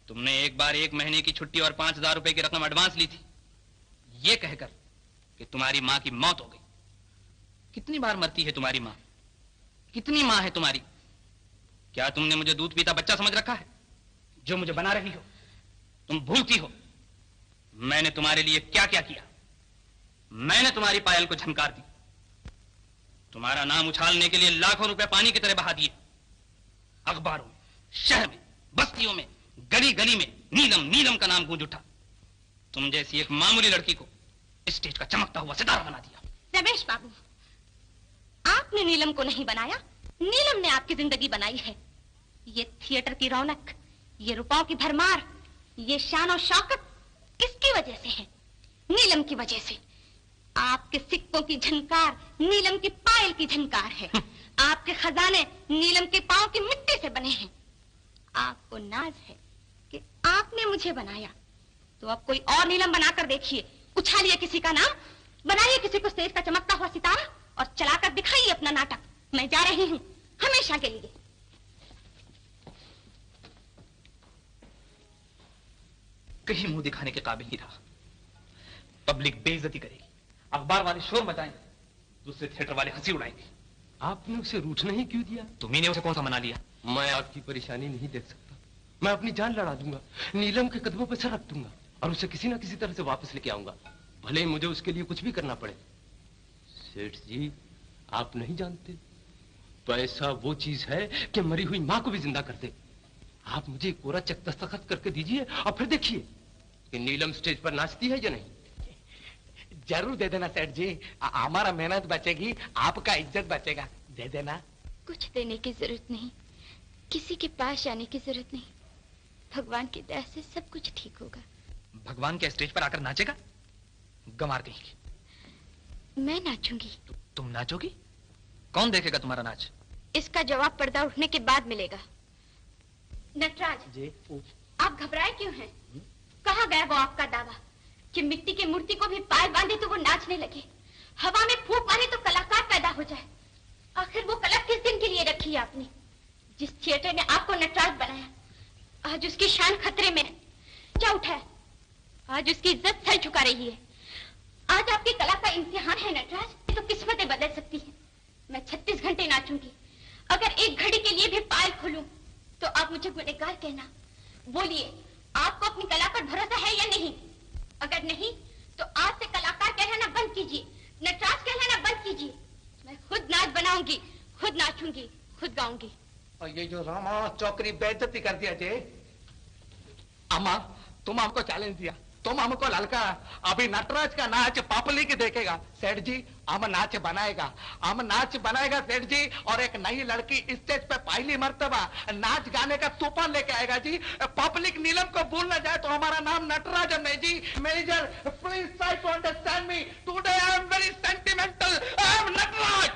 तुमने एक बार 1 महीने की छुट्टी और 5,000 रुपए की रकम एडवांस ली थी, ये कहकर कि तुम्हारी माँ की मौत हो गई। कितनी बार मरती है तुम्हारी माँ? कितनी माँ है तुम्हारी? क्या तुमने मुझे दूध पीता बच्चा समझ रखा है जो मुझे बना रही हो? तुम भूलती हो मैंने तुम्हारे लिए क्या क्या किया। मैंने तुम्हारी पायल को झनकार दी, तुम्हारा नाम उछालने के लिए लाखों रुपए पानी की तरह बहा दिए। अखबारों में, शहर में, बस्तियों में, गली गली में नीलम नीलम का नाम गूंज उठा। तुम जैसी एक मामूली लड़की को स्टेज का चमकता हुआ सितारा बना दिया। रमेश बाबू, आपने नीलम को नहीं बनाया, नीलम ने आपकी जिंदगी बनाई है। ये थिएटर की रौनक, ये रुपयों की भरमार, ये शान और शौकत किसकी वजह से है? नीलम की वजह से। आपके सिक्कों की झनकार नीलम की पायल की झनकार है। आपके खजाने नीलम के पांव की मिट्टी से बने हैं। आपको नाज है कि आपने मुझे बनाया, तो अब कोई और नीलम बनाकर देखिए। उछालिए किसी का नाम, बनाइए किसी को स्टेज का चमकता हुआ सितारा और चलाकर दिखाइए अपना नाटक। मैं जा रही हूँ हमेशा के लिए। कहीं मुंह दिखाने के काबिल नहीं रहा। पब्लिक बेइज्जती करेगी, अखबार वाले शोर मचाएंगे, दूसरे थिएटर वाले हंसी उड़ाएंगे। आपने उसे रूठना ही क्यों दिया? तुम्ही ने उसे कौन सा मना लिया? मैं आपकी परेशानी नहीं देख सकता। मैं अपनी जान लड़ा दूंगा, नीलम के कदमों पर सर रख दूंगा और उसे किसी ना किसी तरह से वापस लेके आऊंगा, भले ही मुझे उसके लिए कुछ भी करना पड़े। सेठ जी, आप नहीं जानते, पैसा वो चीज है कि मरी हुई माँ को भी जिंदा कर दे। आप मुझे एक कोरा चेक दस्तखत करके दीजिए और फिर देखिए कि नीलम स्टेज पर नाचती है या नहीं। जरूर दे देना सेठ जी, हमारा मेहनत बचेगी, आपका इज्जत बचेगा, दे देना। कुछ देने की जरूरत नहीं, किसी के पास जाने की जरूरत नहीं। भगवान की दया से सब कुछ ठीक होगा। भगवान के स्टेज पर आकर नाचेगा? गंवार कहेंगी। मैं नाचूंगी। तुम नाचोगी? कौन देखेगा तुम्हारा नाच? इसका जवाब पर्दा उठने के बाद मिलेगा। नटराज जी, आप घबराए क्यों हैं? कहाँ गया वो आपका दावा कि मिट्टी की मूर्ति को भी पायल बांधे तो वो नाचने लगे, हवा में फूंक मारे तो कलाकार पैदा हो जाए? आखिर वो कला किस दिन के लिए रखी है आपने? जिस थिएटर ने आपको नटराज बनाया, आज उसकी शान खतरे में है। क्या उठा है? आज उसकी इज्जत सर झुका रही है। आज आपकी कला का इम्तिहान है नटराज, तो किस्मतें बदल सकती हैं। मैं 36 घंटे नाचूंगी। अगर एक घड़ी के लिए भी पायल खोलूं तो आप मुझे गुनहगार कहना। बोलिए, आपको अपनी कला पर भरोसा है या नहीं? अगर नहीं तो आज से कलाकार कहलाना बंद कीजिए, नटराज कहलाना बंद कीजिए। मैं खुद नाच बनाऊंगी, खुद नाचूंगी, खुद गाऊंगी। और ये जो रामा चौकरी बेइज्जती कर दिया जे। अम्मा, तुम हमको चैलेंज दिया, तुम हमको ललका अभी नटराज का नाच पापली की देखेगा सेठ जी। हम नाच बनाएगा सेठ जी। और एक नई लड़की स्टेज पे पहली मर्तबा नाच गाने का तूफान लेके आएगा जी। पब्लिक नीलम को भूल न जाए तो हमारा नाम नटराज है जी। Major please try to understand me, today I am very sentimental, I am Natraj.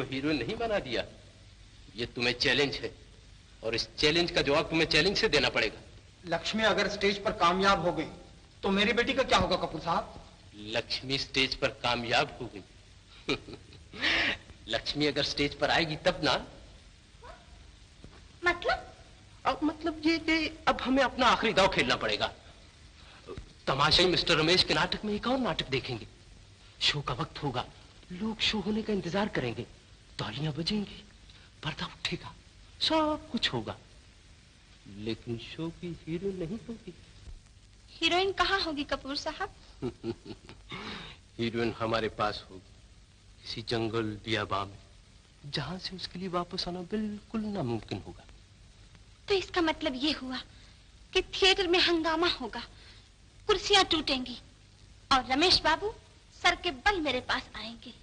Heroine नहीं बना दिया। ये तुम्हें चैलेंज है और इस चैलेंज का जवाब तुम्हें चैलेंज से देना पड़ेगा। लक्ष्मी अगर स्टेज पर कामयाब हो गई तो मेरी बेटी का क्या होगा कपूर साहब? लक्ष्मी स्टेज पर कामयाब हो गई लक्ष्मी अगर स्टेज पर आएगी तब ना। मतलब ये कि अब हमें अपना आखिरी दांव खेलना पड़ेगा। तमाशाई मिस्टर रमेश के नाटक में एक और नाटक देखेंगे। शो का वक्त होगा, लोग शो होने का इंतजार करेंगे, तालियां बजेंगी, पर्दा उठेगा, सब कुछ होगा, लेकिन शो की हीरोइन नहीं होगी। हीरोइन कहाँ होगी कपूर साहब? हीरोइन हमारे पास होगी, किसी जंगल बियाबान में, जहां से उसके लिए वापस आना बिल्कुल नामुमकिन होगा। तो इसका मतलब ये हुआ कि थिएटर में हंगामा होगा, कुर्सियां टूटेंगी और रमेश बाबू सर के बल मेरे पास आएंगे।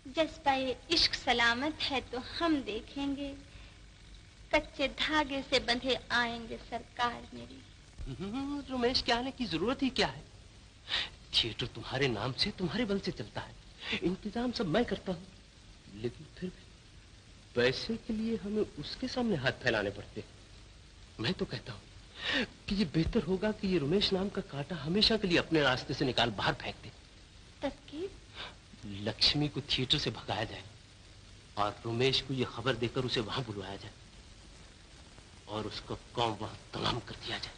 जज्बा इश्क सलामत है तो हम देखेंगे, कच्चे धागे से बंधे आएंगे सरकार मेरी। रमेश के आने की जरूरत ही क्या है? थिएटर तुम्हारे नाम से, तुम्हारे बल से चलता है, इंतजाम सब मैं करता हूँ, लेकिन फिर भी पैसे के लिए हमें उसके सामने हाथ फैलाने पड़ते। मैं तो कहता हूँ कि ये बेहतर होगा कि ये रमेश नाम का कांटा हमेशा के लिए अपने रास्ते से निकाल बाहर फेंक दे। लक्ष्मी को थिएटर से भगाया जाए और रमेश को ये खबर देकर उसे वहां बुलवाया जाए और उसका काम वहां तमाम कर दिया जाए।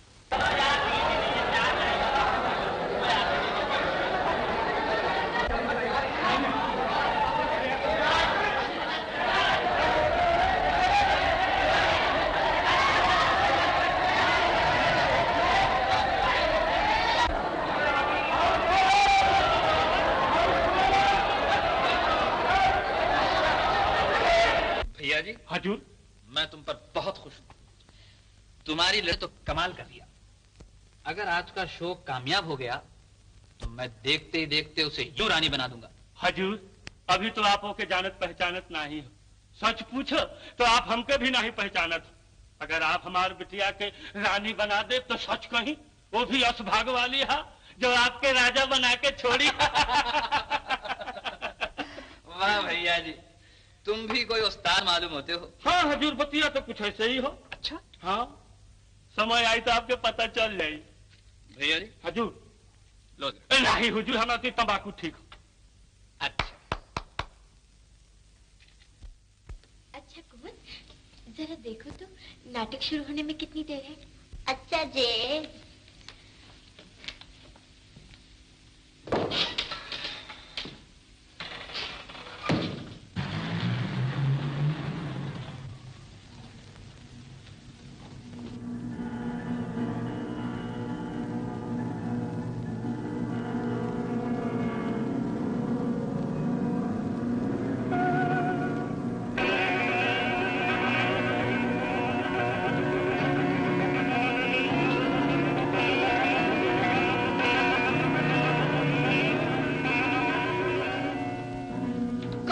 जी हजूर, मैं तुम पर बहुत खुश हूं। तुम्हारी लड़की तो कमाल कर दिया। अगर आज का शो कामयाब हो गया तो मैं देखते ही देखते उसे यूं रानी बना दूंगा। हजूर, अभी तो आप के जानत पहचानत नहीं हो। सच पूछो तो आप हमके भी नहीं पहचानत हो। अगर आप हमारे बिटिया के रानी बना दे तो सच कहीं वो भी असभाग वाली है जो आपके राजा बना के छोड़ी। वाह भैया जी, तुम भी कोई उस्ताद मालूम होते हो। हाँ हजूर, बतिया तो कुछ ऐसे ही हो। अच्छा, हाँ, समय आई तो आपके पता चल जाए। भैया जी हजूर लो। नहीं हुजूर, हमारी तंबाकू ठीक हो। अच्छा कुंवर, जरा देखो तो नाटक शुरू होने में कितनी देर है। अच्छा जी।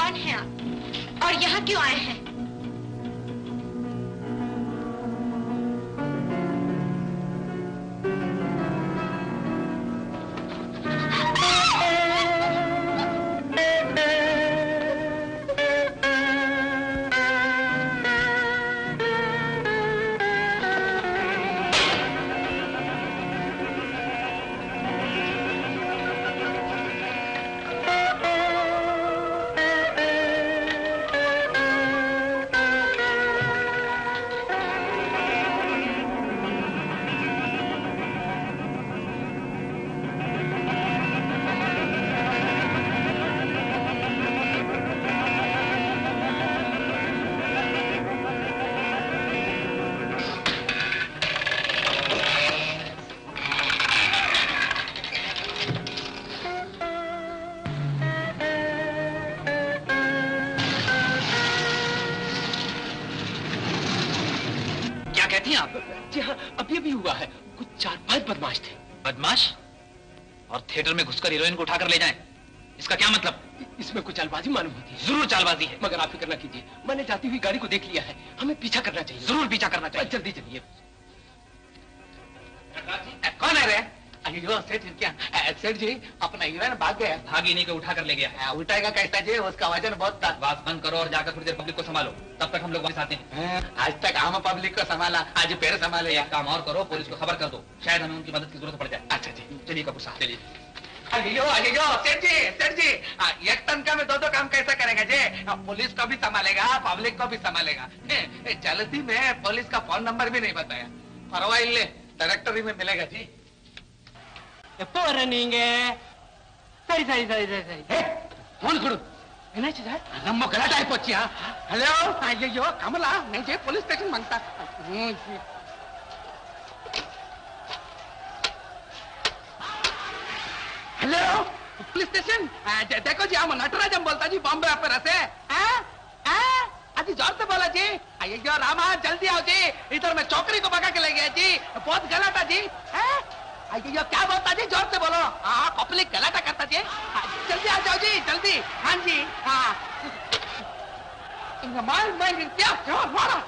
कौन है आप और यहाँ क्यों आए हैं? कहती हैं आप? जी हाँ, अभी अभी हुआ है। कुछ 4-5 बदमाश थे। बदमाश? और थिएटर में घुसकर हीरोइन को उठाकर ले जाएं? इसका क्या मतलब? इसमें कुछ चालबाजी मालूम होती है। जरूर चालबाजी है। मगर आप फिक्र न कीजिए, मैंने जाती हुई गाड़ी को देख लिया है। हमें पीछा करना चाहिए। जरूर पीछा करना चाहिए। जल्दी चलिए। कौन है रे? सेठ क्या? सेठ जी, अपना हीरोइन भाग गया। भागी नहीं को उठा कर ले गया। उठाएगा कैसा जी? उसका वजन बहुत था। बात बंद करो और जाकर थोड़ी देर पब्लिक को संभालो, तब तक हम लोग वापस आते हैं। आज तक हम पब्लिक को संभाला, आज पैर संभाले। एक काम और करो, पुलिस को खबर कर दो, शायद हमें उनकी मदद की जरूरत पड़ जाए। अच्छा जी, चलिए कपूर साहब, चलिए। सेठ जी, एक तनख्वाह में 2 काम कैसा करेंगे जी? पुलिस को भी संभालेगा, पब्लिक को भी संभालेगा। जल्दी में पुलिस का फोन नंबर भी नहीं बताया। परवाइले डायरेक्टरी में मिलेगा जी। ಸರಿ ಸರಿ ಸರಿ ಸರಿ ಸರಿ ಫೋನ್ ಕೊಡು. ಏನಾಯ್ತು ಸರ್? ನಮ್ಮ ಗಲಾಟೆ ಆಯ್ತು. ಹಲೋ, ಅಯ್ಯಯ್ಯೋ ಕಮಲ, नहीं पुलिस स्टेशन मांगता. हेलो पुलिस स्टेशन, देखो जी, हम नटराजन बोलता जी, बॉम्बे ऑफिस से. अजी जोर से बोला जी. अय्यो रामा, जल्दी आओ जी, इधर मैं चौकरी को भगा के ले गया जी. बहुत गलाटा जी. अय्यो क्या बोलता जी? जोर से बोलो. हाँ, पब्लिक गलाटा करता जी. जल्दी आ जाओ जी, जल्दी. हाँ जी, हाँ. मार क्या मारा.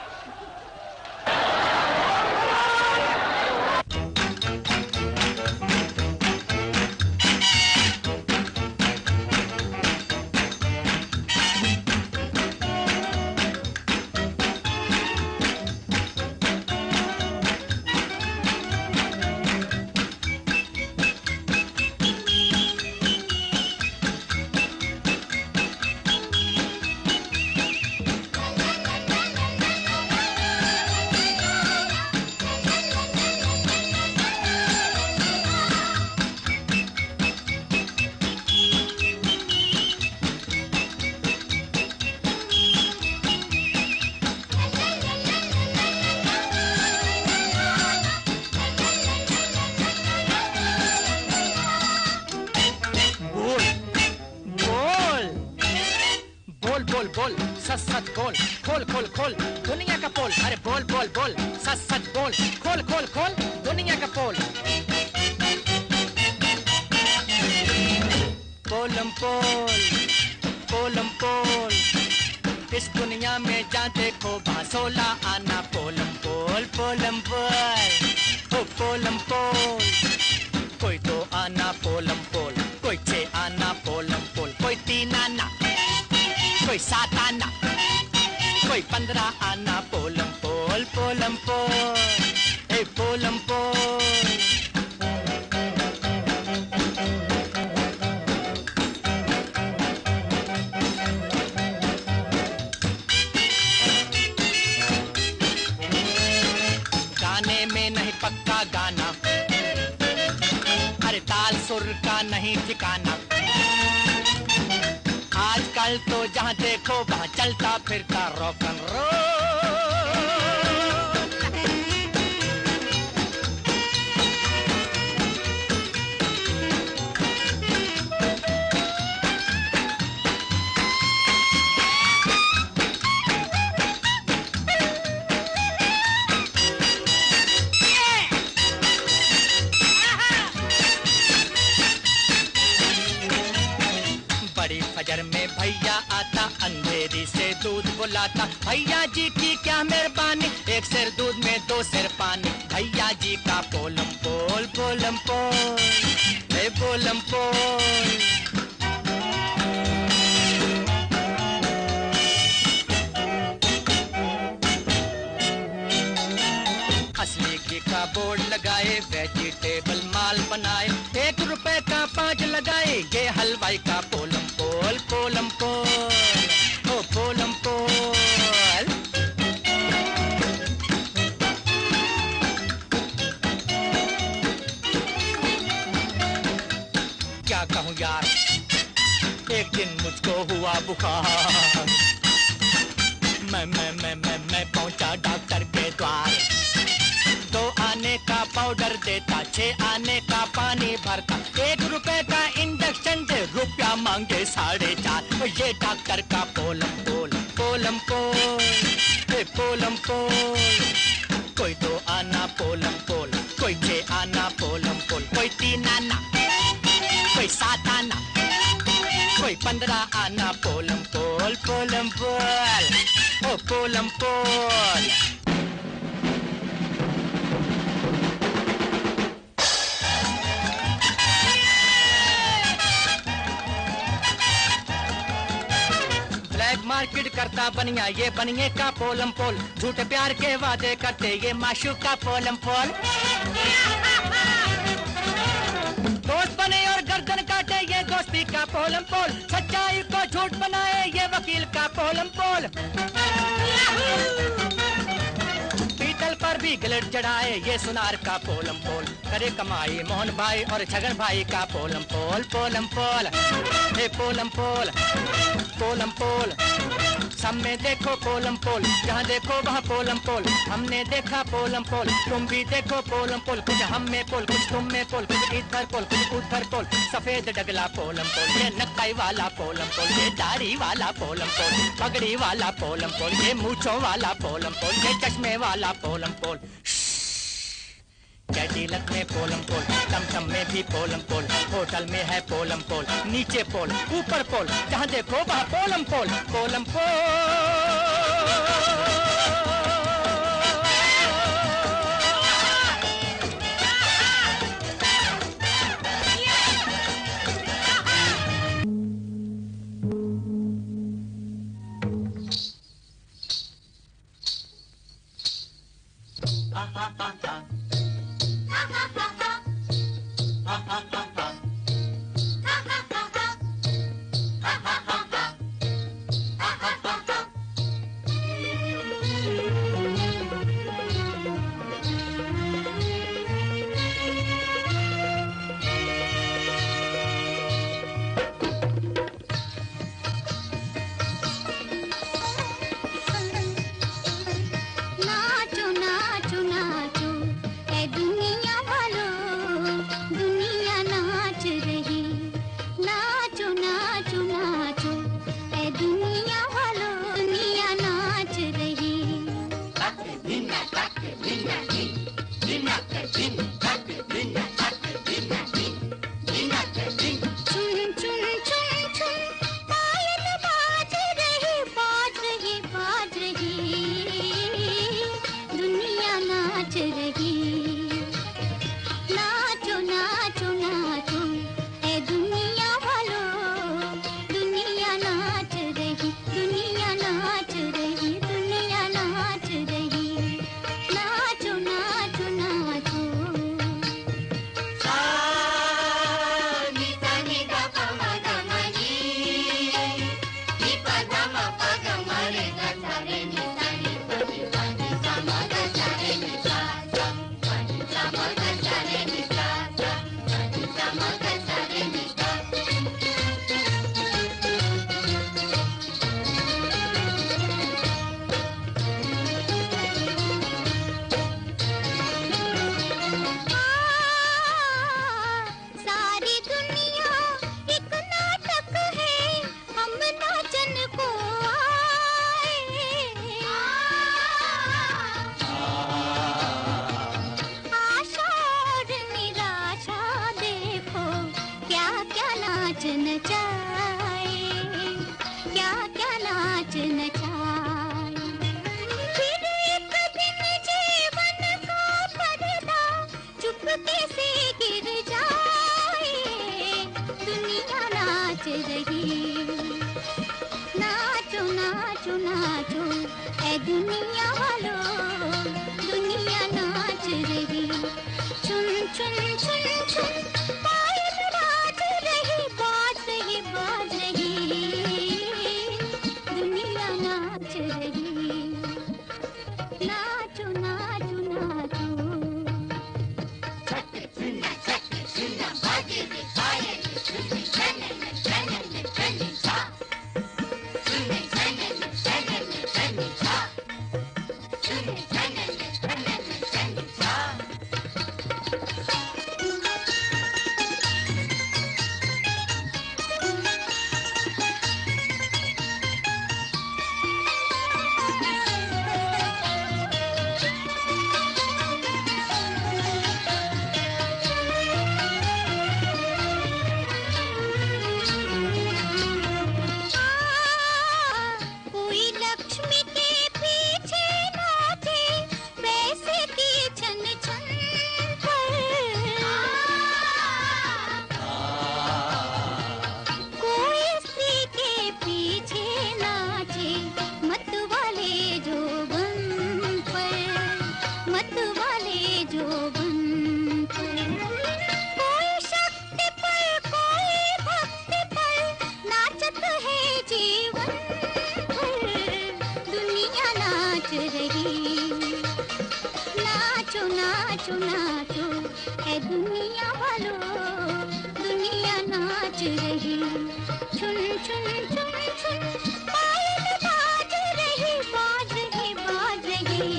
बोल सच सच बोल, खोल खोल खोल दुनिया का पोल. अरे बोल बोल बोल सच सच बोल, खोल खोल खोल दुनिया का पोल. पोलम पोल पोलम पोल, इस दुनिया में जहाँ देखो वहाँ 16 आना. पोलम पोल पोलम पोल, ओ पोलम पोल. कोई 2 आना पोलम पोल, कोई 6 आना पोलम पोल, कोई 3 आना, कोई 7 आना, कोई 15 आना. पोलम पोल पोलम पोल, ए पोलम पोल. गाने में नहीं पक्का गाना, अरे ताल सुर का नहीं ठिकाना. आजकल तो जहाँ देखो वहाँ चलता फिरता रॉक एंड रोल. बड़ी फजर में भैया आता अंधेरी से दूध बुलाता, भैया जी की क्या मेहरबानी, एक सिर दूध में दो सिर पानी, भैया जी का पोलम पोल पोलम पोल, हे पोलम पोल। असली घी का बोर्ड लगाए, वेजिटेबल माल बनाए, 1 रुपए का 5 लगाए, ये हलवाई का पोलम पोल पोलम पोल, ओ पोलम पोल। क्या कहूँ यार, एक दिन मुझको हुआ बुखार, मैं पहुंचा डॉक्टर के द्वार, 2 आने का पाउडर देता, 6 आने का पानी भरता, 1 रुपए का इंजेक्शन दे, रुपया मांगे 4.5, ये डॉक्टर का पोलम पोल पोलम पोल, हे पोलम पोल। कोई 2 आना पोलम पोल, कोई 6 आना पोलम पोल, कोई 3 आना, कोई 7 आना, कोई 15 आना पोलम पोल पोलम पोल, ओ पोलम पोल। ब्लैक मार्केट करता बनिया, ये बनिए का पोलम पोल, झूठे प्यार के वादे करते, ये माशूक का पोलम पोल। दोस्त बने और गर्दन काटे, ये दोस्ती का पोलम पोल, सच्चाई को झूठ बनाए, ये वकील का पोलम पोल। पीतल पर भी गिलट चढ़ाए, ये सुनार का पोलम पोल, करे कमाई मोहन भाई और छगन भाई का पोलम पोल पोलम पोल, हे पोलम पोल पोलम पोल। सब में देखो पोलम पोल, जहाँ देखो वहाँ पोलम पोल, हमने देखा पोलम पोल, तुम भी देखो पोलम पोल, कुछ हम में पोल, कुछ तुम में पोल, कुछ इधर पोल, कुछ उधर पोल, सफेद डगला पोलम पोल, ये नक्काई वाला पोलम पोल, ये दाढ़ी वाला पोलम पोल, पगड़ी वाला पोलम पोल, ये मूंछों वाला पोलम पोल, ये चश्मे वाला पोलम पोल। कैडिलक में पोलम पोल, टमटम में भी पोलम पोल, होटल में है पोलम पोल, नीचे पोल ऊपर पोल, जहाँ देखो वहाँ पोलम पोल पोलम पोल। नाचो नाचो है दुनिया वालों, दुनिया नाच रही। छुन छुन छुन छुन पायल बाज रही, बाज रही, बाज रही,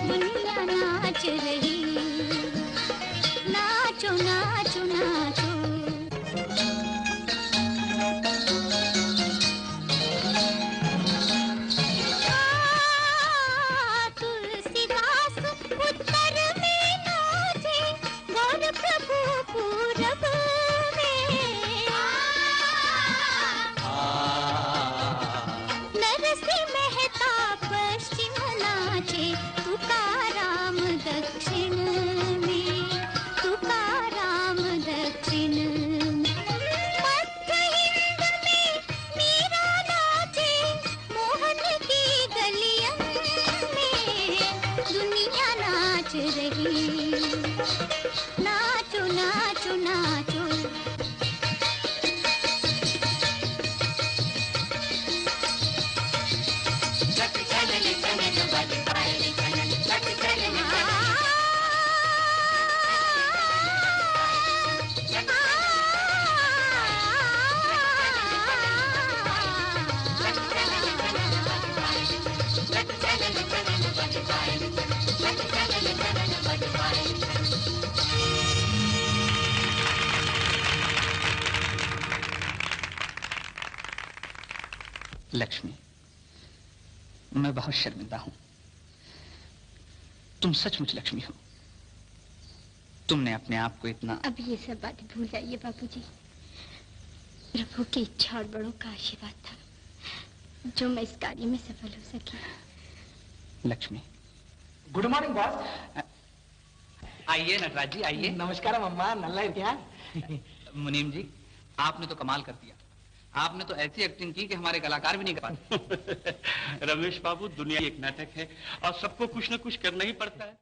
दुनिया नाच रही। नाचो नाचो नाचो। तुलसीदास उत्तर में नाचे, गौर प्रभु पूरब में। नरसी मेहता पश्चिम नाचे, तुकाराम दक्षिण में, तुकाराम दक्षिण में। मध्य हिंद में मीरा नाचे, मोहन की गलियन में, दुनिया नाच रही। नाचो नाचो नाचो। लक्ष्मी, मैं बहुत शर्मिंदा हूं। तुम सचमुच लक्ष्मी हो। तुमने अपने आप को इतना। अब ये सब बातें भूल जाइए बाबूजी। प्रभु की इच्छा और बड़ों का आशीर्वाद था जो मैं इस कार्य में सफल हो सकी। लक्ष्मी। Good morning boss. आइए नटराज जी, आइए। नमस्कार अम्मा, नल्ला क्या। मुनीम जी, आपने तो कमाल कर दिया। आपने तो ऐसी एक्टिंग की कि हमारे कलाकार भी नहीं कर पाते। रमेश बाबू, दुनिया एक नाटक है और सबको कुछ न कुछ करना ही पड़ता है।